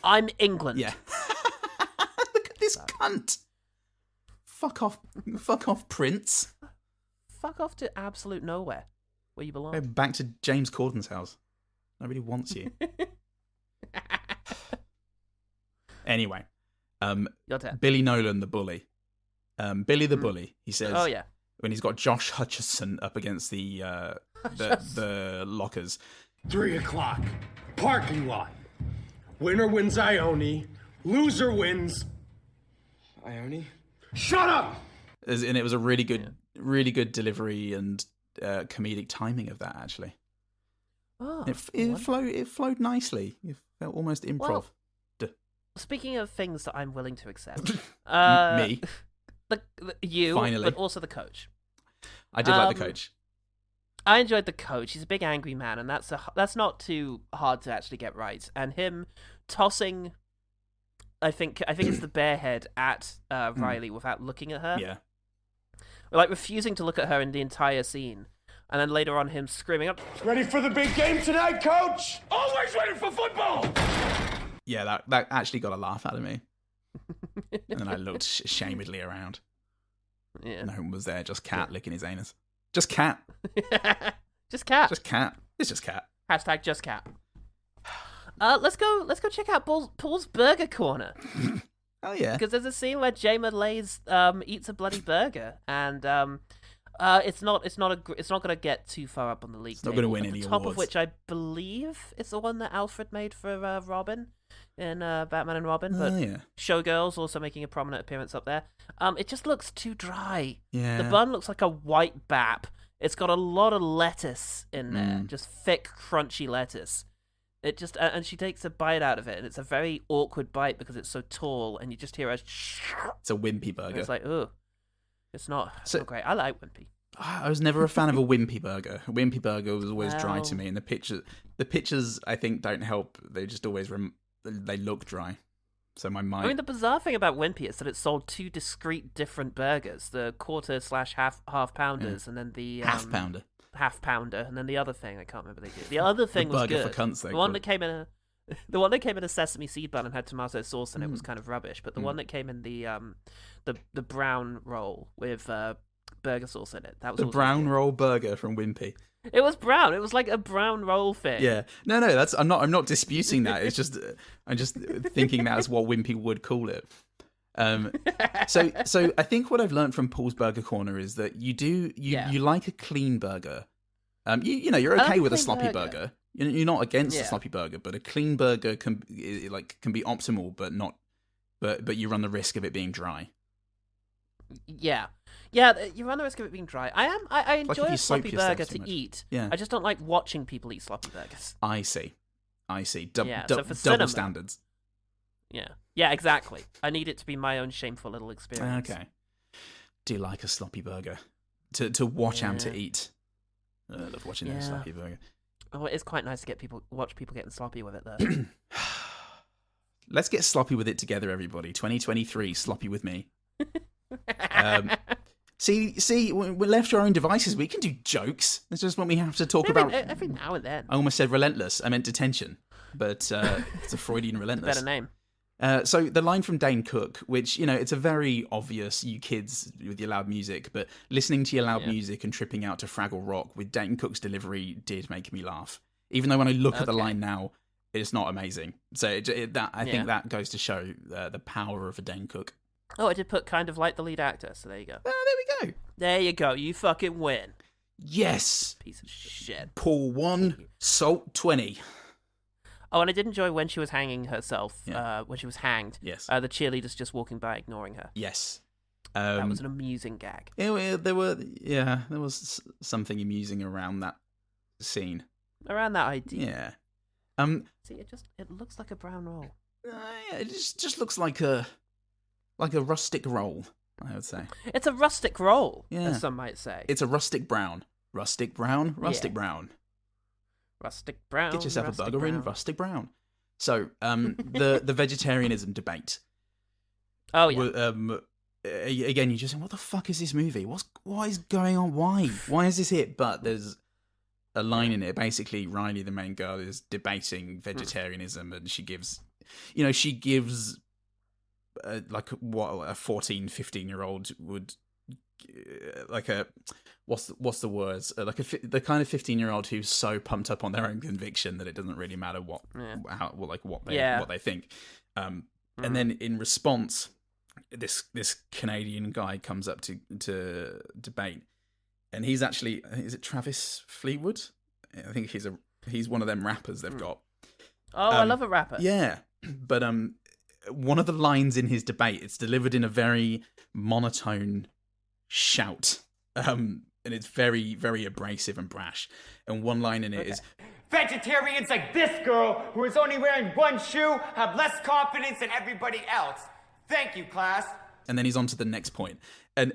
I'm England." Yeah. Look at this cunt. Fuck off, Prince. Fuck off to absolute nowhere. Where you belong. Back to James Corden's house. Nobody wants you. Anyway, Billy Nolan, the bully. Billy the bully. He says, "Oh yeah," when he's got Josh Hutcherson up against the lockers. 3 o'clock, parking lot. Winner wins Ione. Loser wins Ione. Shut up. And it was a really good delivery and comedic timing of that, actually. It flowed nicely. It felt almost improv. Well, speaking of things that I'm willing to accept, me, you, finally, but also the coach. I did like the coach. I enjoyed the coach. He's a big angry man, and that's not too hard to actually get right. And him tossing, I think it's the bear head at Riley without looking at her. Yeah. Like refusing to look at her in the entire scene, and then later on him screaming up, "Ready for the big game tonight, coach? Always ready for football!" Yeah, that actually got a laugh out of me. And then I looked ashamedly around. Yeah. No one was there, just Cat licking his anus. Just Cat. Just Cat. Just Cat. It's just Cat. Hashtag just Cat. Let's go check out Paul's Burger Corner. Oh yeah, because there's a scene where Jayma Lays eats a bloody burger, and it's not going to get too far up on the league. It's not going to win any top awards. Of which I believe it's the one that Alfred made for Robin in Batman and Robin. But Showgirls also making a prominent appearance up there. It just looks too dry. Yeah, the bun looks like a white bap. It's got a lot of lettuce in there, just thick, crunchy lettuce. It just and she takes a bite out of it, and it's a very awkward bite because it's so tall, and you just hear a. It's a wimpy burger. And it's like, oh, it's not great. I like wimpy. I was never a fan of a wimpy burger. A wimpy burger was always dry to me, and the pictures I think don't help. They just always they look dry. So my mind. I mean, the bizarre thing about wimpy is that it sold 2 discrete different burgers: the quarter/half pounders, and then the half pounder, and then the other thing I can't remember. The other thing was burger good. For cunts, the one that came in a sesame seed bun and had tomato sauce, and it was kind of rubbish. But the one that came in the brown roll with burger sauce in it, that was the brown roll burger from Wimpy. It was brown. It was like a brown roll thing. Yeah, no, that's I'm not disputing that. It's just I'm just thinking that is what Wimpy would call it. So I think what I've learned from Paul's Burger Corner is that you like a clean burger. You're okay with a sloppy burger. You're not against a sloppy burger, but a clean burger can be optimal, but you run the risk of it being dry. Yeah, you run the risk of it being dry. I enjoy a sloppy burger to eat. Yeah. I just don't like watching people eat sloppy burgers. I see. So for cinema, double standards. Yeah, exactly. I need it to be my own shameful little experience. Okay. Do you like a sloppy burger to watch and to eat? I love watching a sloppy burger. Oh, it's quite nice to watch people getting sloppy with it, though. Let's get sloppy with it together, everybody. 2023, sloppy with me. See, we're left to our own devices. We can do jokes. That's just what we have to talk about. Every now and then. I almost said relentless. I meant detention, but it's a Freudian relentless. Better name. So the line from Dane Cook, which, it's a very obvious, you kids with your loud music, but listening to your loud music and tripping out to Fraggle Rock with Dane Cook's delivery did make me laugh. Even though when I look at the line now, it's not amazing. So I think that goes to show the power of a Dane Cook. Oh, I did put kind of like the lead actor, so there you go. There we go. There you go. You fucking win. Yes. Piece of shit. Paul 1, Salt 20. Oh, and I did enjoy when she was hanging herself, when she was hanged. Yes. The cheerleaders just walking by, ignoring her. Yes. That was an amusing gag. There was something amusing around that scene. Around that idea. Yeah. See, it looks like a brown roll. It just looks like a rustic roll, I would say. It's a rustic roll, as some might say. It's a rustic brown. Rustic brown, rustic brown. Rustic brown. Get yourself a burger in rustic brown. So, the vegetarianism debate. Oh yeah. Again, you just think, what the fuck is this movie? What is going on? Why is this it? But there's a line in it. Basically, Riley, the main girl, is debating vegetarianism, and she gives like what a 14, 15-year-old would like a what's the words the kind of 15-year-old who's so pumped up on their own conviction that it doesn't really matter what they think. And then in response, this Canadian guy comes up to debate, and he's actually, is it Travis Fleetwood? I think he's one of them rappers they've got. Oh, I love a rapper. Yeah, but one of the lines in his debate, it's delivered in a very monotone shout, and it's very, very abrasive and brash. And one line in it is, "Vegetarians like this girl, who is only wearing one shoe, have less confidence than everybody else. Thank you, class." And then he's on to the next point. And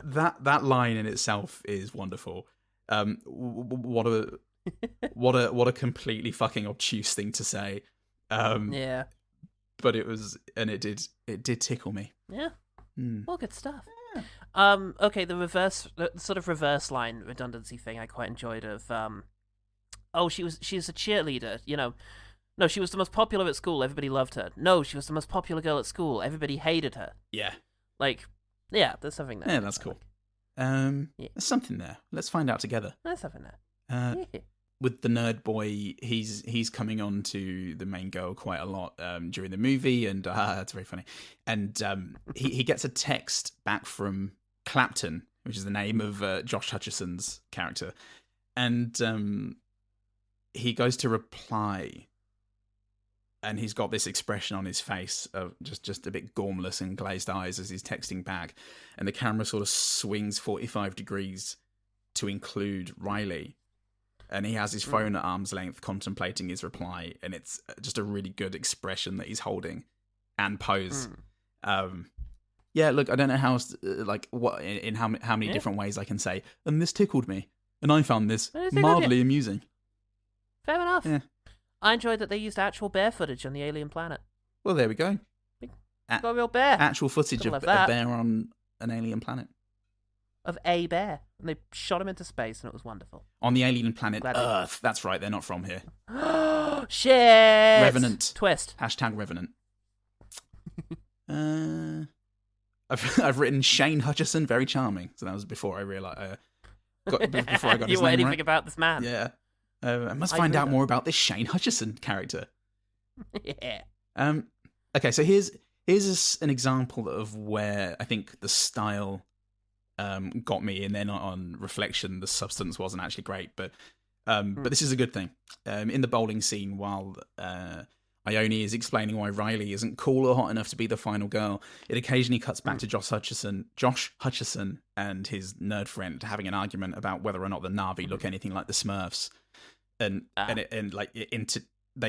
that line in itself is wonderful. What a completely fucking obtuse thing to say. But it did tickle me. Yeah. All good stuff. Yeah. Okay, the sort of reverse line redundancy thing I quite enjoyed of she's a cheerleader, No, she was the most popular at school, everybody loved her. No, she was the most popular girl at school, everybody hated her. Yeah. There's something there. Yeah, that's cool. There's something there. Let's find out together. There's something there. With the nerd boy, he's coming on to the main girl quite a lot during the movie, and that's very funny. And he gets a text back from Clapton, which is the name of Josh Hutcherson's character, and he goes to reply, and he's got this expression on his face of just a bit gormless and glazed eyes as he's texting back, and the camera sort of swings 45 degrees to include Riley. And he has his phone at arm's length contemplating his reply, and it's just a really good expression that he's holding and pose. Yeah, look, I don't know how else, how many different ways I can say, and this tickled me, and I found this mildly amusing. Fair enough. Yeah. I enjoyed that they used actual bear footage on the alien planet. Well, there we go. Got a real bear. Actual footage of a bear on an alien planet. Of a bear. And they shot him into space, and it was wonderful. On the alien planet Earth. That's right, they're not from here. Shit! Revenant. Twist. # Revenant. I've written Shane Hutcherson, very charming. So that was before I realized. Before I got his you name anything right. about this man? Yeah. I must find out more about this Shane Hutcherson character. Yeah. Okay, so here's Here's an example of where I think the style got me, and then on reflection, the substance wasn't actually great. But this is a good thing. In the bowling scene, while Ione is explaining why Riley isn't cool or hot enough to be the final girl, it occasionally cuts back to Josh Hutcherson and his nerd friend having an argument about whether or not the Na'vi look anything like the Smurfs, they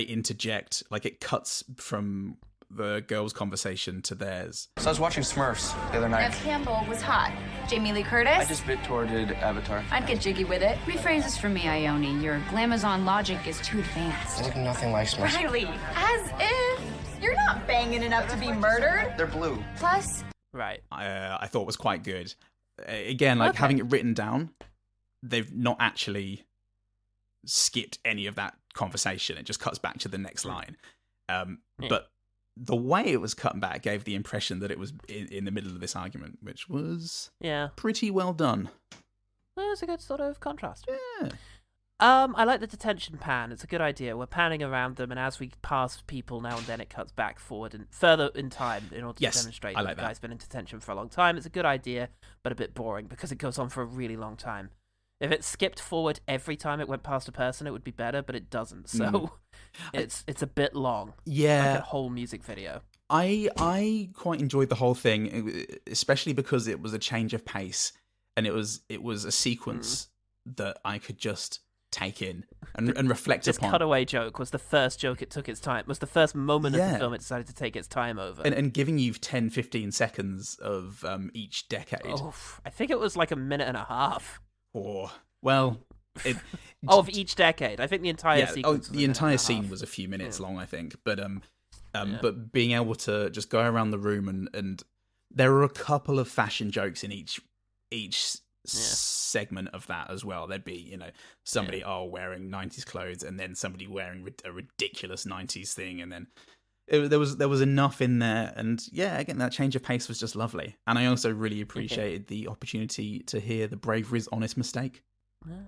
interject, like it cuts from the girls' conversation to theirs. So I was watching Smurfs the other night. Nev Campbell was hot. Jamie Lee Curtis? I just bit towarded Avatar. I'd get jiggy with it. Rephrase this for me, Ione. Your glamazon logic is too advanced. They look nothing like Smurfs. Riley, as if. You're not banging enough to be murdered. They're blue. Plus... Right. I thought was quite good. Again, like having it written down, they've not actually skipped any of that conversation. It just cuts back to the next line. But the way it was cut back gave the impression that it was in the middle of this argument, which was pretty well done. Well, it's a good sort of contrast. Yeah. I like the detention pan. It's a good idea. We're panning around them, and as we pass people now and then, it cuts back forward and further in time in order to demonstrate that the guy's been in detention for a long time. It's a good idea, but a bit boring because it goes on for a really long time. If it skipped forward every time it went past a person, it would be better, but it doesn't. So it's a bit long. Yeah. Like a whole music video. I quite enjoyed the whole thing, especially because it was a change of pace, and it was a sequence that I could just take in and reflect upon. This cutaway joke was the first joke it took its time. Was the first moment of the film it decided to take its time over. And giving you 10, 15 seconds of each decade. Oh, I think it was like a minute and a half. Or, well... of each decade. I think the entire sequence was the entire scene was a few minutes long, I think. But but being able to just go around the room and there are a couple of fashion jokes in each segment of that as well. There'd be, somebody wearing 90s clothes, and then somebody wearing a ridiculous 90s thing, and then there was enough in there. And again, that change of pace was just lovely. And I also really appreciated the opportunity to hear the Bravery's honest mistake.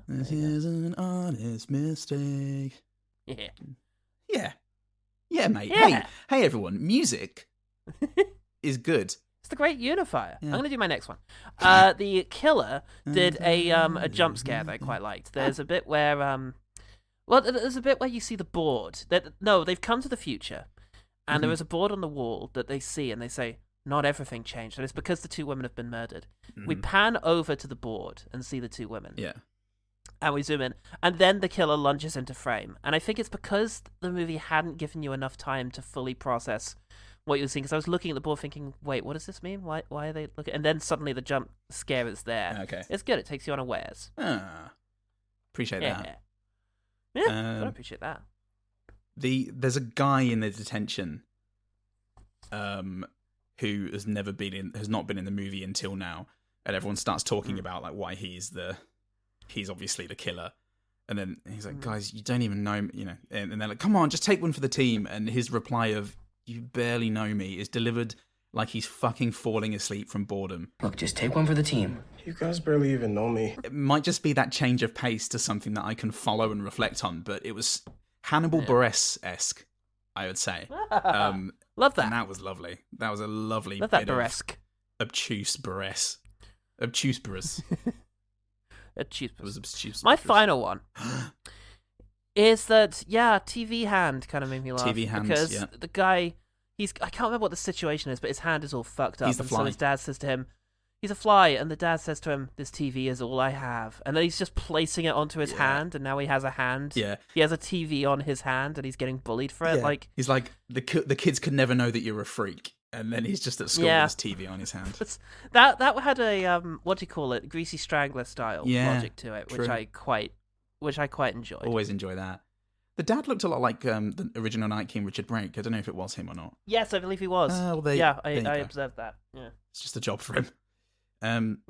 This is an honest mistake. Yeah, mate. Yeah. Hey everyone, music is good. It's the great unifier. I'm going to do my next one. The killer did a jump scare that I quite liked. There's a bit where there's a bit where you see the board. They've come to the future, and there is a board on the wall that they see, and they say, "Not everything changed," and it's because the two women have been murdered. We pan over to the board and see the two women. Yeah. And we zoom in, and then the killer lunges into frame. And I think it's because the movie hadn't given you enough time to fully process what you were seeing. Because I was looking at the board thinking, wait, what does this mean? Why are they looking? And then suddenly the jump scare is there. Okay. It's good. It takes you unawares. Appreciate that. Yeah, I appreciate that. There's a guy in the detention who has not been in the movie until now. And everyone starts talking about like why he's obviously the killer. And then he's like, guys, you don't even know me, and they're like, come on, just take one for the team. And his reply of, you barely know me, is delivered like he's fucking falling asleep from boredom. Look, just take one for the team. You guys barely even know me. It might just be that change of pace to something that I can follow and reflect on, but it was Hannibal Buress-esque, I would say. Love that. And that was lovely. That was a lovely Love that bit Burresque. of obtuse Buress. Obtuse Buress. My final one is that TV hand kind of made me laugh. TV hands, because the guy, I can't remember what the situation is, but his hand is all fucked up. He's the fly. So his dad says to him, he's a fly, and the dad says to him, this TV is all I have. And then he's just placing it onto his hand, and now he has a hand. Yeah. He has a TV on his hand, and he's getting bullied for it. Yeah. Like he's like, the kids could never know that you're a freak. And then he's just at school with his TV on his hand. That had a what do you call it? Greasy Strangler style logic to it, true. which I quite enjoyed. Always enjoy that. The dad looked a lot like the original Night King, Richard Brake. I don't know if it was him or not. Yes, I believe he was. I observed that. Yeah, it's just a job for him.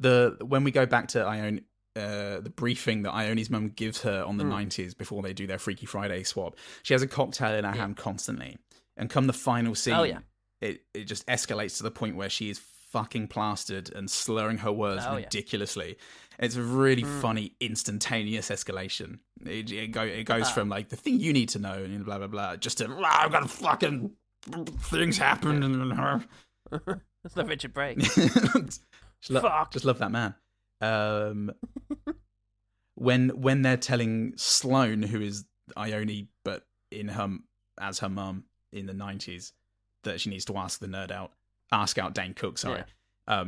When we go back to Ione, the briefing that Ione's mum gives her on the 90s before they do their Freaky Friday swap, she has a cocktail in her hand constantly. And come the final scene, it just escalates to the point where she is fucking plastered and slurring her words ridiculously. It's a really funny, instantaneous escalation. It goes from like, the thing you need to know, and blah, blah, blah, just to, I've got a fucking things happen. That's not Richard Brake. just love that man. When they're telling Sloane, who is Ione, but as her mum in the 90s, that she needs to ask out Dane Cook. Sorry. Yeah.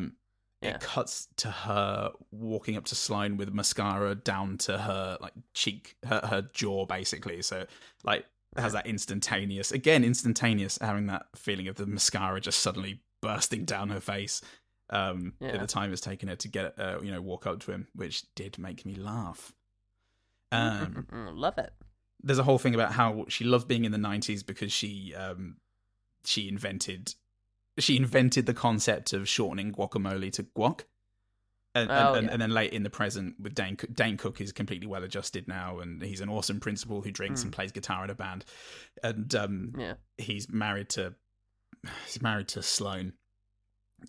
It cuts to her walking up to Sloane with mascara down to her like cheek, her jaw, basically. So like has that instantaneous having that feeling of the mascara just suddenly bursting down her face. At the time it's taken her to get walk up to him, which did make me laugh. Love it. There's a whole thing about how she loved being in the 90s because she invented the concept of shortening guacamole to guac. And then late in the present with Dane Cook is completely well adjusted now, and he's an awesome principal who drinks and plays guitar in a band. And he's married to Sloane.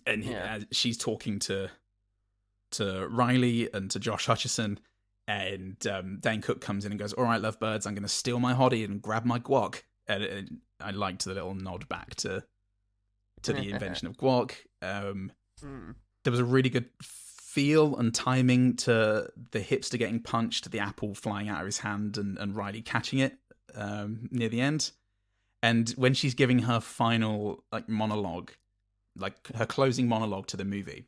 And she's talking to Riley and to Josh Hutcherson, and Dane Cook comes in and goes, "All right, lovebirds, I'm going to steal my hottie and grab my guac." And I liked the little nod back to the invention of guac. There was a really good feel and timing to the hipster getting punched, the apple flying out of his hand, and Riley catching it near the end. And when she's giving her final monologue, like her closing monologue to the movie,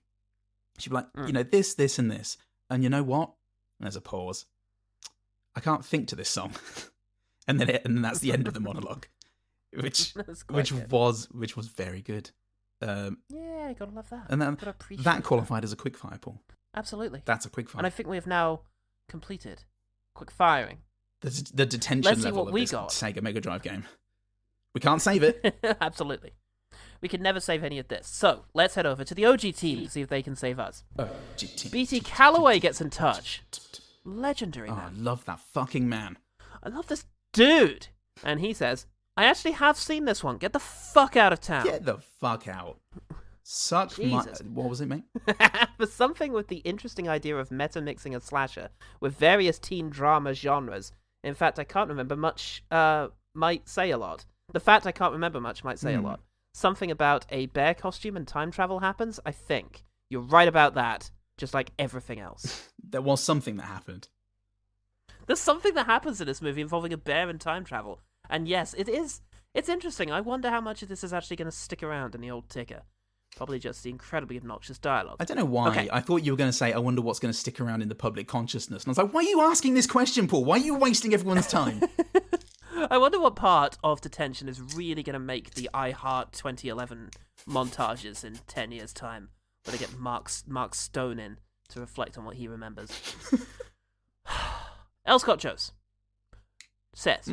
she'd be like, this, and this. And you know what? And there's a pause. I can't think to this song. and then that's the end of the monologue, which was very good. You gotta love that. And then that qualified as a quickfire, Paul. Absolutely. That's a quickfire. And I think we have now completed quick firing. The detention Let's see level what of we this got. Sega Mega Drive game. We can't save it. Absolutely. We can never save any of this. So, let's head over to the OG team, see if they can save us. BT Calloway gets in touch. Legendary man. I love that fucking man. I love this dude. And he says, I actually have seen this one. Get the fuck out of town. Get the fuck out. What was it, mate? For something with the interesting idea of meta-mixing a slasher with various teen drama genres. In fact, I can't remember much, might say a lot. The fact I can't remember much might say a lot. Something about a bear costume and time travel happens, I think. You're right about that, just like everything else. There was something that happened. There's something that happens in this movie involving a bear and time travel. And yes, it is. It's interesting. I wonder how much of this is actually going to stick around in the old ticker. Probably just the incredibly obnoxious dialogue. I don't know why. Okay. I thought you were going to say, I wonder what's going to stick around in the public consciousness. And I was like, why are you asking this question, Paul? Why are you wasting everyone's time? I wonder what part of Detention is really going to make the I Heart 2011 montages in 10 years' time, where they get Mark Stone in to reflect on what he remembers. L. Scott Jones says,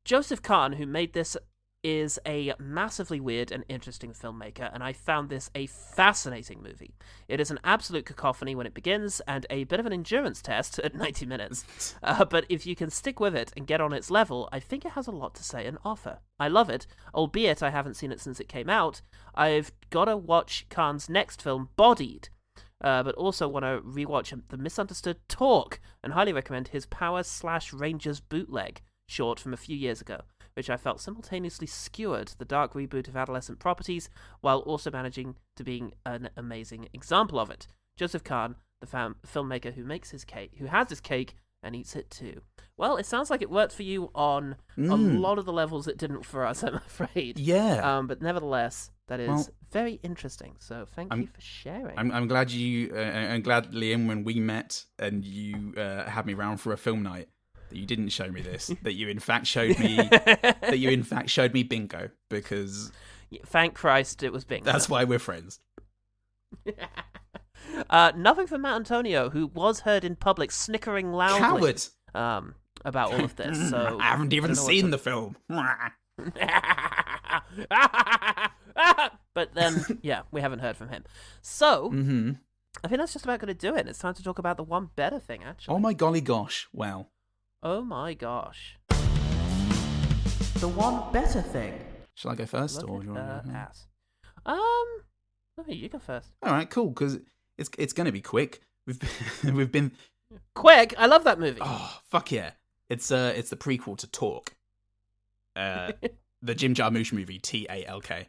Joseph Kahn, who made this, is a massively weird and interesting filmmaker, and I found this a fascinating movie. It is an absolute cacophony when it begins, and a bit of an endurance test at 90 minutes. But if you can stick with it and get on its level, I think it has a lot to say and offer. I love it, albeit I haven't seen it since it came out. I've got to watch Kahn's next film, Bodied, but also want to rewatch The Misunderstood Talk, and highly recommend his Power/Rangers bootleg short from a few years ago, which I felt simultaneously skewered the dark reboot of adolescent properties, while also managing to be an amazing example of it. Joseph Kahn, the filmmaker who makes his cake, who has his cake and eats it too. Well, it sounds like it worked for you on a lot of the levels it didn't for us, I'm afraid. Yeah. But nevertheless, that is very interesting. So thank you for sharing. I'm glad I'm glad, Liam, when we met and you had me round for a film night, that you didn't show me this. That you in fact showed me Bingo, because thank Christ it was Bingo. That's why we're friends. Nothing from Matt Antonio, who was heard in public snickering loudly. Coward. About all of this. So I haven't even seen the film. But then, yeah, we haven't heard from him. So, I think that's just about going to do it. It's time to talk about the one better thing, actually. Oh my golly gosh, well. Oh my gosh. The one better thing. Shall I go first? Or do you want to ass. You go first. All right, cool, because it's going to be quick. We've been... Quick? I love that movie. Oh, fuck yeah. It's the prequel to Talk. the Jim Jarmusch movie Talk,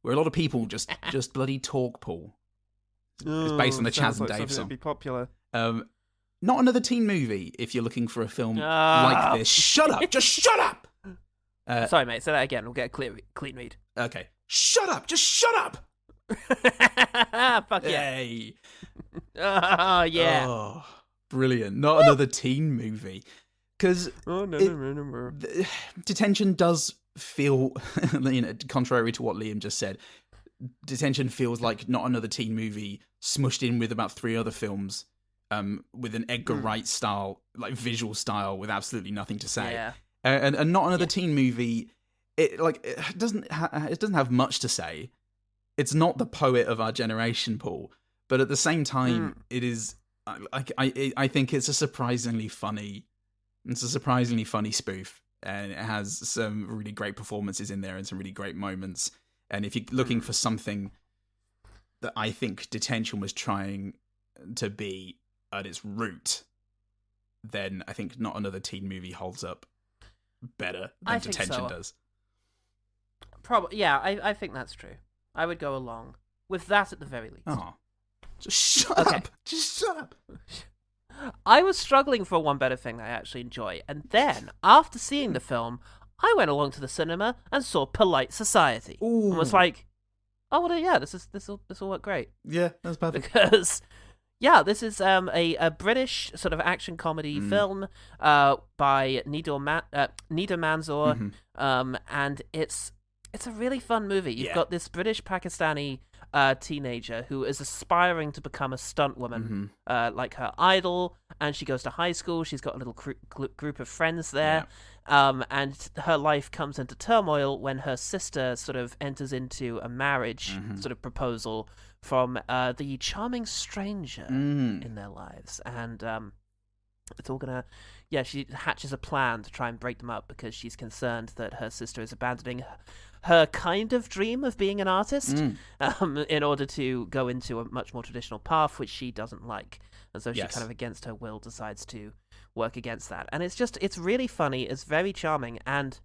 where a lot of people just bloody talk, Paul. It's based on the Chaz and Dave song. Be popular. Not another teen movie if you're looking for a film like this. Shut up! Just shut up! Sorry, mate. Say that again. We'll get a clean read. Okay. Shut up! Just shut up! Fuck yeah. Hey. Oh, yeah. Oh, brilliant. Not another teen movie. Because Detention does feel, contrary to what Liam just said, Detention feels like not another teen movie smushed in with about 3 other films with an Edgar Wright style, like visual style, with absolutely nothing to say. Yeah. And not another teen movie. It doesn't have much to say. It's not the poet of our generation, Paul. But at the same time, it is. I think it's a surprisingly funny. It's a surprisingly funny spoof, and it has some really great performances in there and some really great moments. And if you're looking for something that I think Detention was trying to be at its root, then I think not another teen movie holds up better than Detention does. Probably, yeah. I think that's true. I would go along with that at the very least. Oh, just shut up! Just shut up! I was struggling for one better thing that I actually enjoy, and then after seeing the film, I went along to the cinema and saw Polite Society, and was like, "Oh, well, yeah, this will work great." Yeah, that's perfect. Because, yeah, this is a British sort of action comedy film by Nida Manzoor, and it's a really fun movie. You've got this British Pakistani teenager who is aspiring to become a stunt woman, like her idol, and she goes to high school. She's got a little group of friends there, and her life comes into turmoil when her sister sort of enters into a marriage sort of proposal from the charming stranger in their lives, and it's all gonna. Yeah, she hatches a plan to try and break them up because she's concerned that her sister is abandoning her kind of dream of being an artist in order to go into a much more traditional path, which she doesn't like. And so she kind of against her will decides to work against that. And it's really funny, it's very charming, and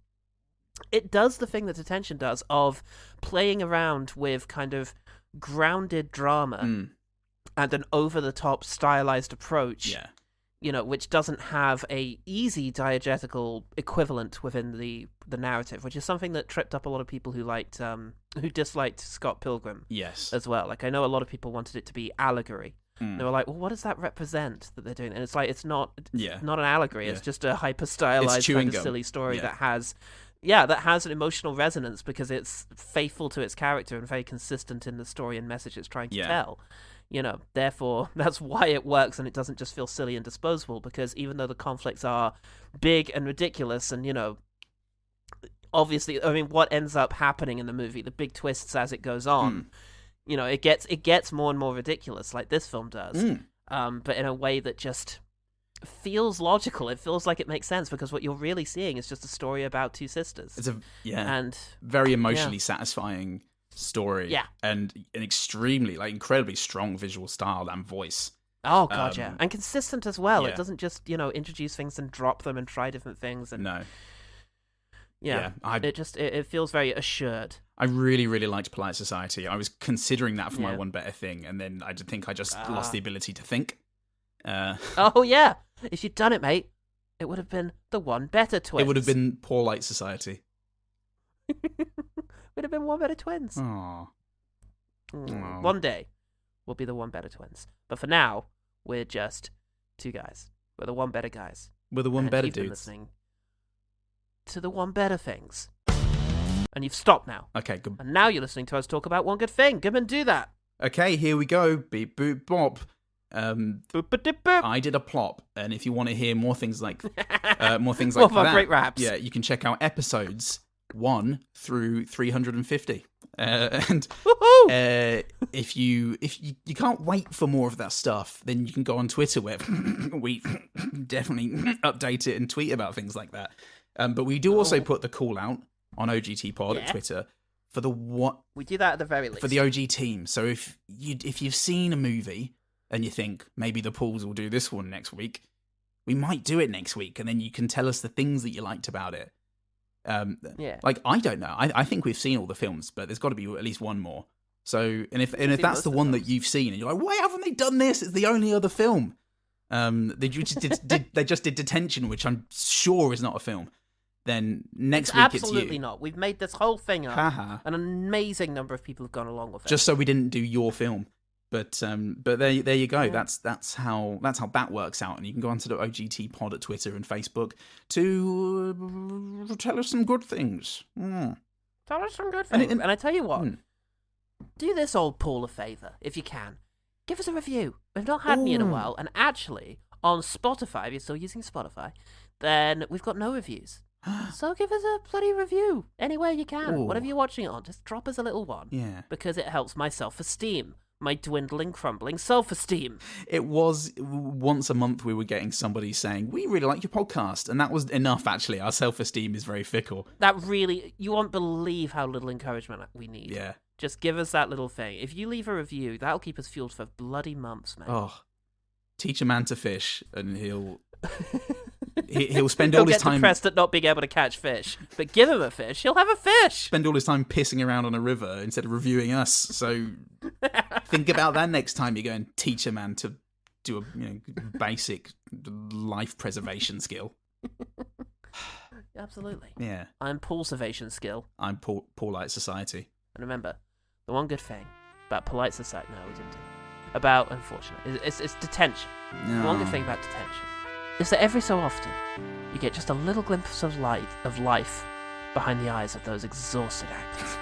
it does the thing that Detention does of playing around with kind of grounded drama and an over-the-top stylized approach. Yeah. Which doesn't have a easy diegetical equivalent within the narrative, which is something that tripped up a lot of people who disliked Scott Pilgrim. Yes. As well. Like, I know a lot of people wanted it to be allegory. They were like, well, what does that represent that they're doing? And it's like, it's not an allegory. It's just a hyper-stylized kind of silly story that has an emotional resonance because it's faithful to its character and very consistent in the story and message it's trying to tell. Therefore, that's why it works and it doesn't just feel silly and disposable, because even though the conflicts are big and ridiculous and, obviously, I mean, what ends up happening in the movie, the big twists as it goes on, it gets more and more ridiculous like this film does, but in a way that just feels logical. It feels like it makes sense because what you're really seeing is just a story about 2 sisters. It's and very emotionally satisfying story, and an incredibly strong visual style and voice. Oh god, and consistent as well. It doesn't just introduce things and drop them and try different things. And it feels very assured. I really, really liked Polite Society. I was considering that for my one better thing, and then I think I just lost the ability to think. Oh yeah, if you'd done it, mate, it would have been the one better twins. It would have been Polite Society. Would have been One Better Twins. Aww. One day, we'll be the One Better Twins. But for now, we're just 2 guys. We're the One Better guys. We're the One Better dudes. You've been listening to the One Better things. And you've stopped now. Okay, good. And now you're listening to us talk about one good thing. Come and do that. Okay, here we go. Beep, boop, bop. I did a plop, and if you want to hear more things like that, our great raps. Yeah, you can check out episodes 1 through 350. And if you can't wait for more of that stuff, then you can go on Twitter where we definitely update it and tweet about things like that. But we do also put the call out on OGT Pod at Twitter for we do that at the very least for the OG team. So if you've seen a movie and you think maybe the Pauls will do this one next week, we might do it next week, and then you can tell us the things that you liked about it. Yeah. Like, I don't know. I think we've seen all the films, but there's got to be at least one more. So, and if that's the one that you've seen, and you're like, why haven't they done this? It's the only other film. They just did Detention, which I'm sure is not a film. Then next week it's you. Absolutely not. We've made this whole thing up. Haha. An amazing number of people have gone along with it. Just so we didn't do your film. But there you go. Yeah. That's how that works out. And you can go onto the OGT Pod at Twitter and Facebook to tell us some good things. Tell us some good things. And I tell you what, do this old Paul a favour if you can. Give us a review. We've not had any in a while, and actually on Spotify, if you're still using Spotify, then we've got no reviews. So give us a bloody review anywhere you can. Ooh. Whatever you're watching it on, just drop us a little one. Yeah. Because it helps my self-esteem. My dwindling, crumbling self-esteem. It was once a month we were getting somebody saying, we really like your podcast. And that was enough, actually. Our self-esteem is very fickle. That really, you won't believe how little encouragement we need. Yeah. Just give us that little thing. If you leave a review, that'll keep us fueled for bloody months, man. Oh, teach a man to fish and he'll spend all his time... He'll get depressed at not being able to catch fish. But give him a fish, he'll have a fish. Spend all his time pissing around on a river instead of reviewing us. So think about that next time you go and teach a man to do a basic life preservation skill. Absolutely. Yeah. I'm Paulservation skill. I'm Paulite Society. And remember, the one good thing about polite society... No, we didn't do it. About, unfortunately, it's Detention. No. The one good thing about Detention is that every so often you get just a little glimpse of light of life behind the eyes of those exhausted actors.